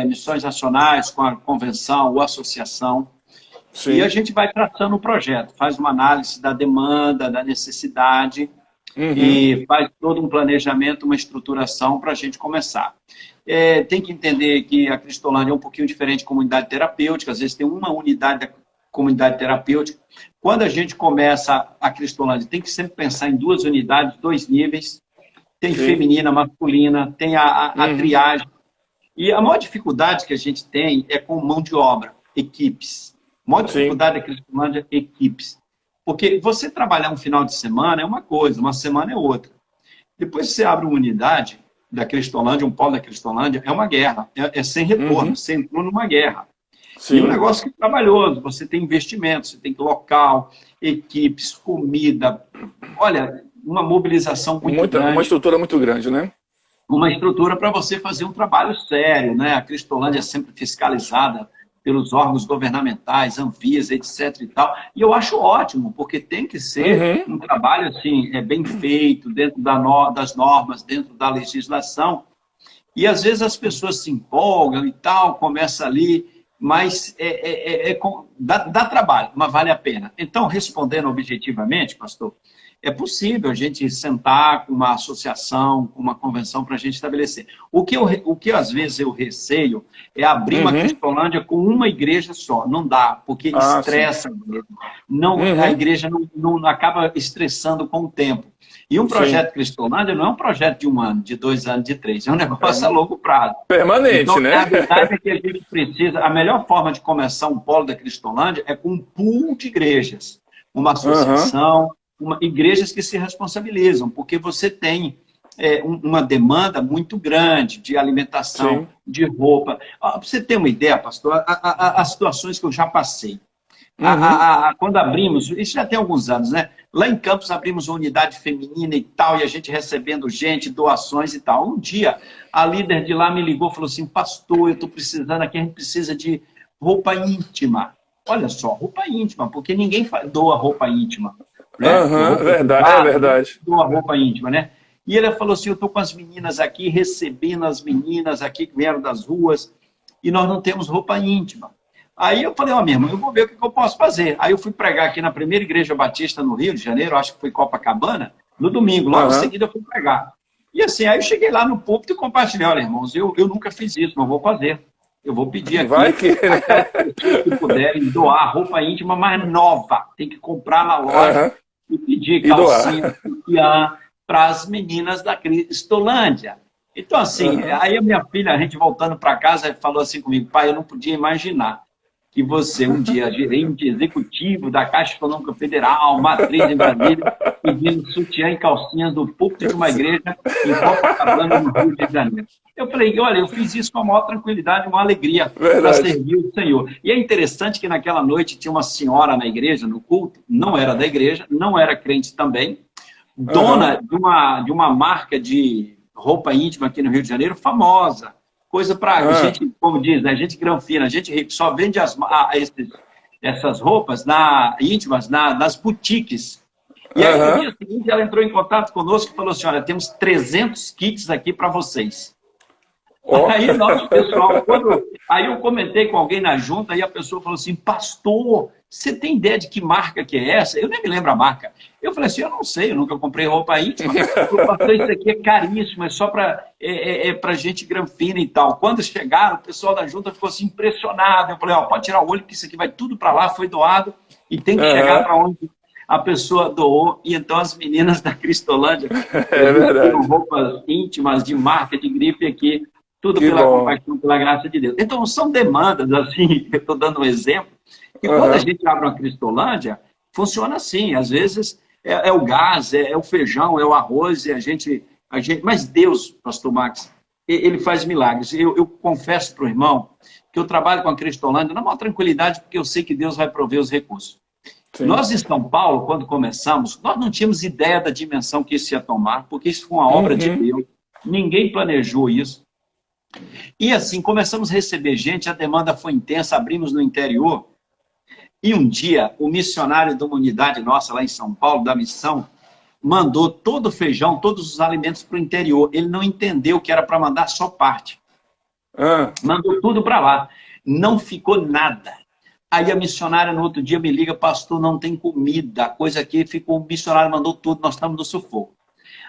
Missões Nacionais com a convenção ou associação. Sim. E a gente vai traçando o projeto, faz uma análise da demanda, da necessidade e faz todo um planejamento, uma estruturação para a gente começar. Tem que entender que a Cristolândia é um pouquinho diferente de comunidade terapêutica, às vezes tem uma unidade da comunidade terapêutica. Quando a gente começa a Cristolândia, tem que sempre pensar em 2 unidades, 2 níveis, tem feminina, masculina, tem a triagem. E a maior dificuldade que a gente tem é com mão de obra, equipes. A maior dificuldade da Cristolândia, equipes. Porque você trabalhar um final de semana é uma coisa, uma semana é outra. Depois que você abre uma unidade da Cristolândia, um polo da Cristolândia, é uma guerra. É sem retorno, você entrou numa guerra. Sim. E um negócio que é trabalhoso, você tem investimentos, você tem local, equipes, comida. Olha, uma mobilização muito grande. Uma estrutura muito grande, né? Uma estrutura para você fazer um trabalho sério, né? A Cristolândia é sempre fiscalizada pelos órgãos governamentais, Anvisa, etc. e tal. E eu acho ótimo, porque tem que ser um trabalho assim, bem feito, dentro das normas, dentro da legislação. E às vezes as pessoas se empolgam e tal, começa ali, mas dá trabalho, mas vale a pena. Então, respondendo objetivamente, pastor, é possível a gente sentar com uma associação, com uma convenção para a gente estabelecer. O que às vezes eu receio é abrir uma Cristolândia com uma igreja só. Não dá, porque estressa mesmo. A igreja não acaba estressando com o tempo. E um projeto Cristolândia não é um projeto de 1 ano, de 2 anos, de 3. É um negócio a longo prazo. Permanente, então, né? A verdade é que a gente precisa... A melhor forma de começar um polo da Cristolândia é com um pool de igrejas. Uma associação... igrejas que se responsabilizam, porque você tem uma demanda muito grande de alimentação, Sim. de roupa. Para você ter uma ideia, pastor, as situações que eu já passei. Uhum. Quando abrimos, isso já tem alguns anos, né? Lá em Campos abrimos uma unidade feminina e tal, e a gente recebendo gente, doações e tal. Um dia, a líder de lá me ligou e falou assim, pastor, eu estou precisando aqui, a gente precisa de roupa íntima. Olha só, roupa íntima, porque ninguém doa roupa íntima, né? Aham, Roupa verdade, é usada, verdade. doa roupa íntima, né? E ele falou assim, eu estou com as meninas aqui, recebendo as meninas aqui que vieram das ruas, e nós não temos roupa íntima. Aí eu falei, minha irmã, eu vou ver o que eu posso fazer. Aí eu fui pregar aqui na primeira igreja batista no Rio de Janeiro, acho que foi Copacabana, no domingo, logo em Aham. seguida eu fui pregar. E assim, aí eu cheguei lá no púlpito e compartilhei, olha, irmãos, eu nunca fiz isso, mas vou fazer. Eu vou pedir Vai aqui que, né? aquelas pessoas que puderem doar roupa íntima mais nova. Tem que comprar na loja Aham. e pedir E doar. calcinha, sutiã para as meninas da Cristolândia. Então, assim, Aham. aí a minha filha, a gente voltando para casa, falou assim comigo, pai, eu não podia imaginar que você, um dia, gerente executivo da Caixa Econômica Federal, matriz em Brasília, pedindo sutiã e calcinhas do púlpito de uma igreja em Copacabana, no Rio de Janeiro. Eu falei, olha, eu fiz isso com a maior tranquilidade, uma alegria para Verdade. servir o Senhor. E é interessante que naquela noite tinha uma senhora na igreja, no culto, não era da igreja, não era crente também, Aham. dona de uma marca de roupa íntima aqui no Rio de Janeiro, famosa. Coisa para Ah. gente, como diz, né? Gente granfina, gente rica, só vende essas roupas íntimas nas boutiques. E aí, no Aham. dia seguinte, ela entrou em contato conosco e falou assim, olha, temos 300 kits aqui para vocês. Ó. Aí, nosso pessoal, aí eu comentei com alguém na junta e a pessoa falou assim, pastor, você tem ideia de que marca que é essa? Eu nem me lembro a marca. Eu falei assim, eu não sei, eu nunca comprei roupa íntima. Eu falei, pastor, isso aqui é caríssimo, é só para gente granfina e tal. Quando chegaram, o pessoal da junta ficou assim impressionado. Eu falei, pode tirar o olho que isso aqui vai tudo para lá, foi doado e tem que chegar Aham. para onde a pessoa doou. E então as meninas da Cristolândia É vestiram verdade. roupas íntimas de marca, de grife aqui, tudo Que pela bom. compaixão, pela graça de Deus. Então, são demandas, assim, eu estou dando um exemplo, que quando a Aham. gente abre uma Cristolândia, funciona assim, às vezes é o gás, é o feijão, é o arroz, e a gente... Mas Deus, pastor Max, ele faz milagres. Eu confesso para o irmão que eu trabalho com a Cristolândia na maior tranquilidade, porque eu sei que Deus vai prover os recursos. Sim. Nós, em São Paulo, quando começamos, nós não tínhamos ideia da dimensão que isso ia tomar, porque isso foi uma obra de Uhum. Deus, ninguém planejou isso. E assim, começamos a receber gente, a demanda foi intensa, abrimos no interior, e um dia o missionário de uma unidade nossa lá em São Paulo, da missão, mandou todo o feijão, todos os alimentos para o interior. Ele não entendeu que era para mandar só parte. Ah. Mandou tudo para lá. Não ficou nada. Aí a missionária no outro dia me liga, pastor, não tem comida, a coisa aqui ficou, o missionário mandou tudo, nós estamos no sufoco.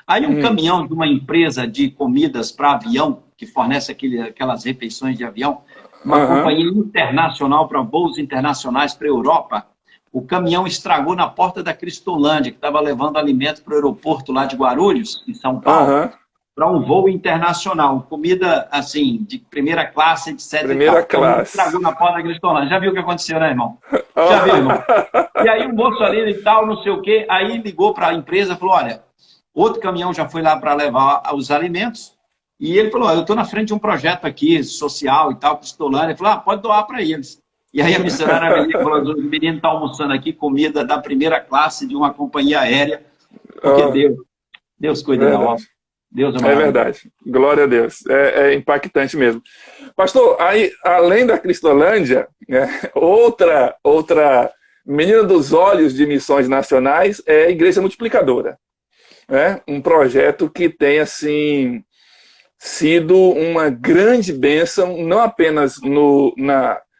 Aí um Hum. caminhão de uma empresa de comidas para avião, que fornece aquelas refeições de avião, uma Aham. companhia internacional para voos internacionais para a Europa, o caminhão estragou na porta da Cristolândia, que estava levando alimento para o aeroporto lá de Guarulhos, em São Paulo, Aham. para um voo internacional, comida assim, de primeira classe, etc. e tal. Primeira O caminhão classe. estragou na porta da Cristolândia. Já viu o que aconteceu, né, irmão? Ó. Já viu, irmão? E aí o moço ali e tal, não sei o quê, aí ligou para a empresa e falou, olha, outro caminhão já foi lá para levar os alimentos, e ele falou, eu estou na frente de um projeto aqui, social e tal, Cristolândia. Ele falou, pode doar para eles. E aí a missionária me falou, o menino está almoçando aqui comida da primeira classe de uma companhia aérea, porque Ó. Deus cuida da obra. Verdade. Deus é É maravilhoso. verdade. Glória a Deus. É impactante mesmo. Pastor, aí, além da Cristolândia, né, outra menina dos olhos de missões nacionais é a Igreja Multiplicadora. Né? Um projeto que tem, assim, sido uma grande bênção, não apenas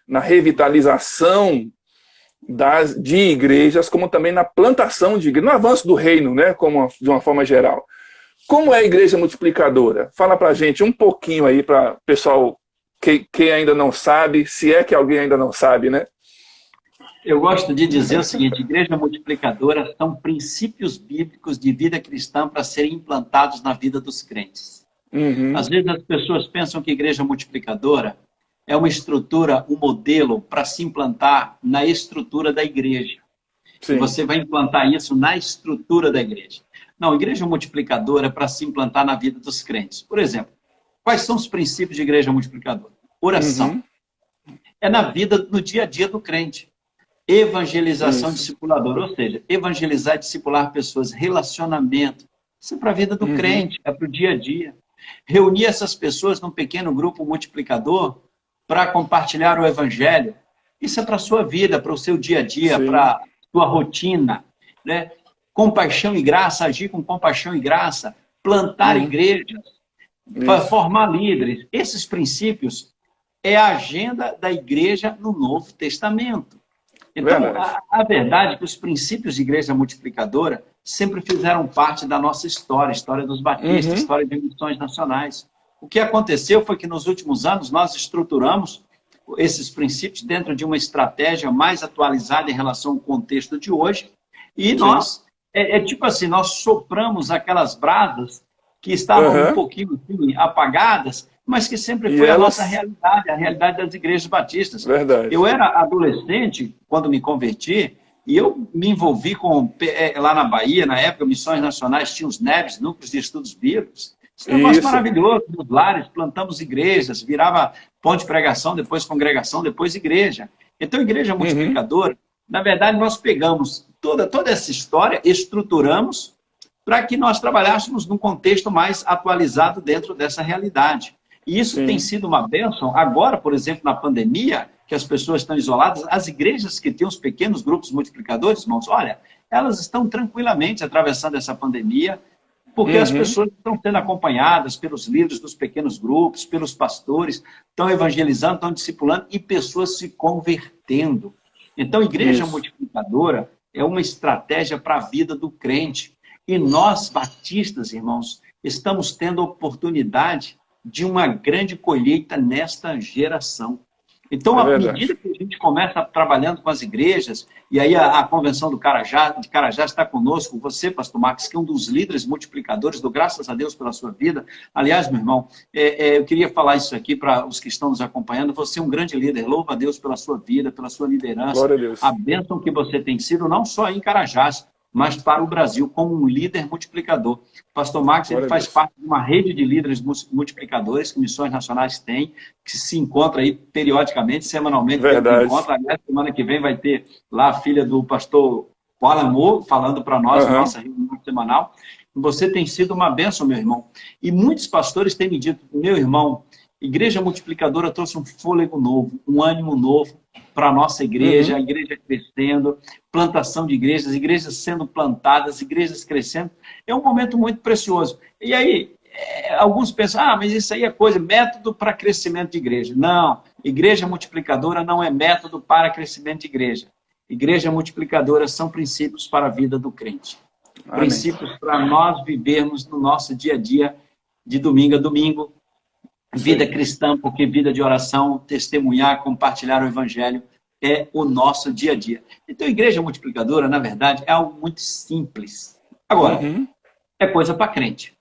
na revitalização de igrejas, como também na plantação de igrejas, no avanço do reino, né, de uma forma geral. Como é a Igreja Multiplicadora? Fala pra gente um pouquinho aí, para o pessoal que ainda não sabe, se é que alguém ainda não sabe, né? Eu gosto de dizer o seguinte, igreja multiplicadora são princípios bíblicos de vida cristã para serem implantados na vida dos crentes. Uhum. Às vezes as pessoas pensam que igreja multiplicadora é uma estrutura, um modelo para se implantar na estrutura da igreja. Sim. E você vai implantar isso na estrutura da igreja. Não, igreja multiplicadora é para se implantar na vida dos crentes. Por exemplo, quais são os princípios de igreja multiplicadora? Oração. É na vida, no dia a dia do crente. Evangelização discipuladora, ou seja, evangelizar e discipular pessoas, relacionamento. Isso é para a vida do crente, é para o dia a dia. Reunir essas pessoas num pequeno grupo multiplicador para compartilhar o evangelho. Isso é para a sua vida, para o seu dia a dia, para a sua rotina. Né? Compaixão e graça, agir com compaixão e graça, plantar igrejas, formar líderes. Esses princípios é a agenda da igreja no Novo Testamento. Então, a verdade é que os princípios de igreja multiplicadora sempre fizeram parte da nossa história, história dos batistas, história de missões nacionais. O que aconteceu foi que nos últimos anos nós estruturamos esses princípios dentro de uma estratégia mais atualizada em relação ao contexto de hoje. E nós, tipo assim, nós sopramos aquelas brasas que estavam um pouquinho assim, apagadas, mas que sempre foi a nossa realidade, a realidade das igrejas batistas. Verdade. Eu era adolescente quando me converti, e eu me envolvi com, lá na Bahia, na época, Missões Nacionais, tinha os NEBs, Núcleos de Estudos Bíblicos. Isso é um negócio maravilhoso, nos lares, plantamos igrejas, virava ponto de pregação, depois congregação, depois igreja. Então, igreja multiplicadora, na verdade, nós pegamos toda essa história, estruturamos para que nós trabalhássemos num contexto mais atualizado dentro dessa realidade. E isso tem sido uma bênção. Agora, por exemplo, na pandemia, que as pessoas estão isoladas, as igrejas que têm os pequenos grupos multiplicadores, irmãos, olha, elas estão tranquilamente atravessando essa pandemia, porque as pessoas estão sendo acompanhadas pelos líderes dos pequenos grupos, pelos pastores, estão evangelizando, estão discipulando e pessoas se convertendo. Então, igreja multiplicadora é uma estratégia para a vida do crente. E nós, batistas, irmãos, estamos tendo a oportunidade de uma grande colheita nesta geração. Então, à medida que a gente começa trabalhando com as igrejas, e aí a convenção de Carajás está conosco, você, pastor Marcos, que é um dos líderes multiplicadores, do graças a Deus pela sua vida. Aliás, meu irmão, eu queria falar isso aqui para os que estão nos acompanhando. Você é um grande líder, louva a Deus pela sua vida, pela sua liderança. Glória a Deus. A bênção que você tem sido, não só em Carajás, mas para o Brasil, como um líder multiplicador. O pastor Marcos ele faz parte de uma rede de líderes multiplicadores que Missões Nacionais têm, que se encontra aí periodicamente, semanalmente. Verdade. Aliás, semana que vem vai ter lá a filha do pastor Paulo Amor falando para nós, nossa reunião semanal. Você tem sido uma bênção, meu irmão. E muitos pastores têm me dito, meu irmão, igreja multiplicadora trouxe um fôlego novo, um ânimo novo para a nossa igreja, a igreja crescendo, plantação de igrejas, igrejas sendo plantadas, igrejas crescendo. É um momento muito precioso. E aí, alguns pensam, mas isso aí é coisa, método para crescimento de igreja. Não, igreja multiplicadora não é método para crescimento de igreja. Igreja multiplicadora são princípios para a vida do crente. Amém. Princípios para nós vivermos no nosso dia a dia, de domingo a domingo, vida cristã, porque vida de oração, testemunhar, compartilhar o evangelho é o nosso dia a dia. Então, igreja multiplicadora, na verdade, é algo muito simples. Agora, é coisa para crente.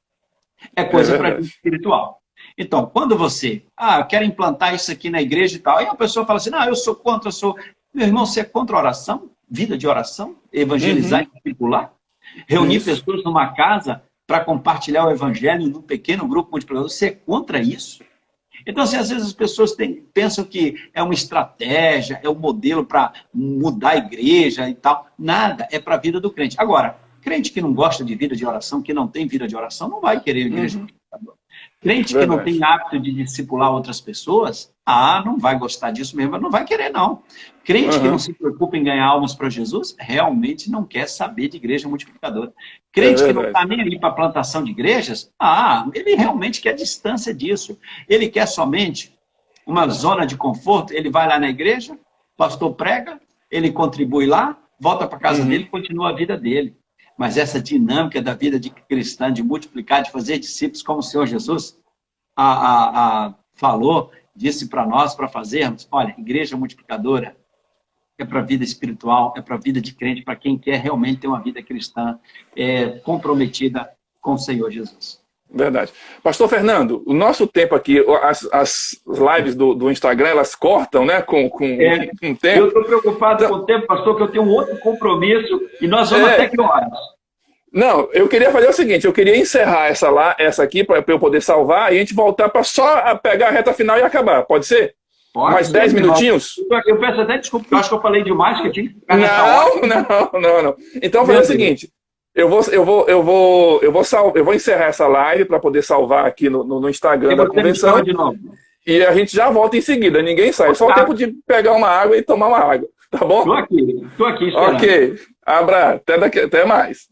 É coisa para vida espiritual. Então, quando você, eu quero implantar isso aqui na igreja e tal, aí a pessoa fala assim, eu sou contra, eu sou... Meu irmão, você é contra a oração? Vida de oração? Evangelizar e discipular? Reunir pessoas numa casa para compartilhar o evangelho num pequeno grupo multiplicador, você é contra isso? Então, assim, às vezes as pessoas pensam que é uma estratégia, é um modelo para mudar a igreja e tal. Nada, é para a vida do crente. Agora, crente que não gosta de vida de oração, que não tem vida de oração, não vai querer igreja multiplicadora. Crente que não tem hábito de discipular outras pessoas, não vai gostar disso mesmo, não vai querer, não. Crente que não se preocupa em ganhar almas para Jesus, realmente não quer saber de igreja multiplicadora. Crente que não está nem ali para a plantação de igrejas, ele realmente quer distância disso. Ele quer somente uma zona de conforto, ele vai lá na igreja, o pastor prega, ele contribui lá, volta para a casa dele e continua a vida dele. Mas essa dinâmica da vida de cristã, de multiplicar, de fazer discípulos, como o Senhor Jesus falou, disse para nós, para fazermos, olha, igreja multiplicadora é para a vida espiritual, é para a vida de crente, para quem quer realmente ter uma vida cristã comprometida com o Senhor Jesus. Verdade. Pastor Fernando, o nosso tempo aqui, as lives do Instagram, elas cortam, né, com tempo. Eu estou preocupado com o tempo, pastor, que eu tenho um outro compromisso e nós vamos até que horas? Não, eu queria fazer o seguinte, eu queria encerrar essa aqui para eu poder salvar e a gente voltar para só pegar a reta final e acabar. Pode ser? Pode Mais ser, 10 minutinhos? Eu peço até desculpa, porque eu acho que eu falei demais, que eu tinha que ficar Não. Então, fazer o seguinte, eu vou encerrar essa live para poder salvar aqui no Instagram da convenção. De novo. E a gente já volta em seguida, ninguém sai. Só o tempo de pegar uma água e tomar uma água, tá bom? Tô aqui esperando. Ok, abraço, até mais.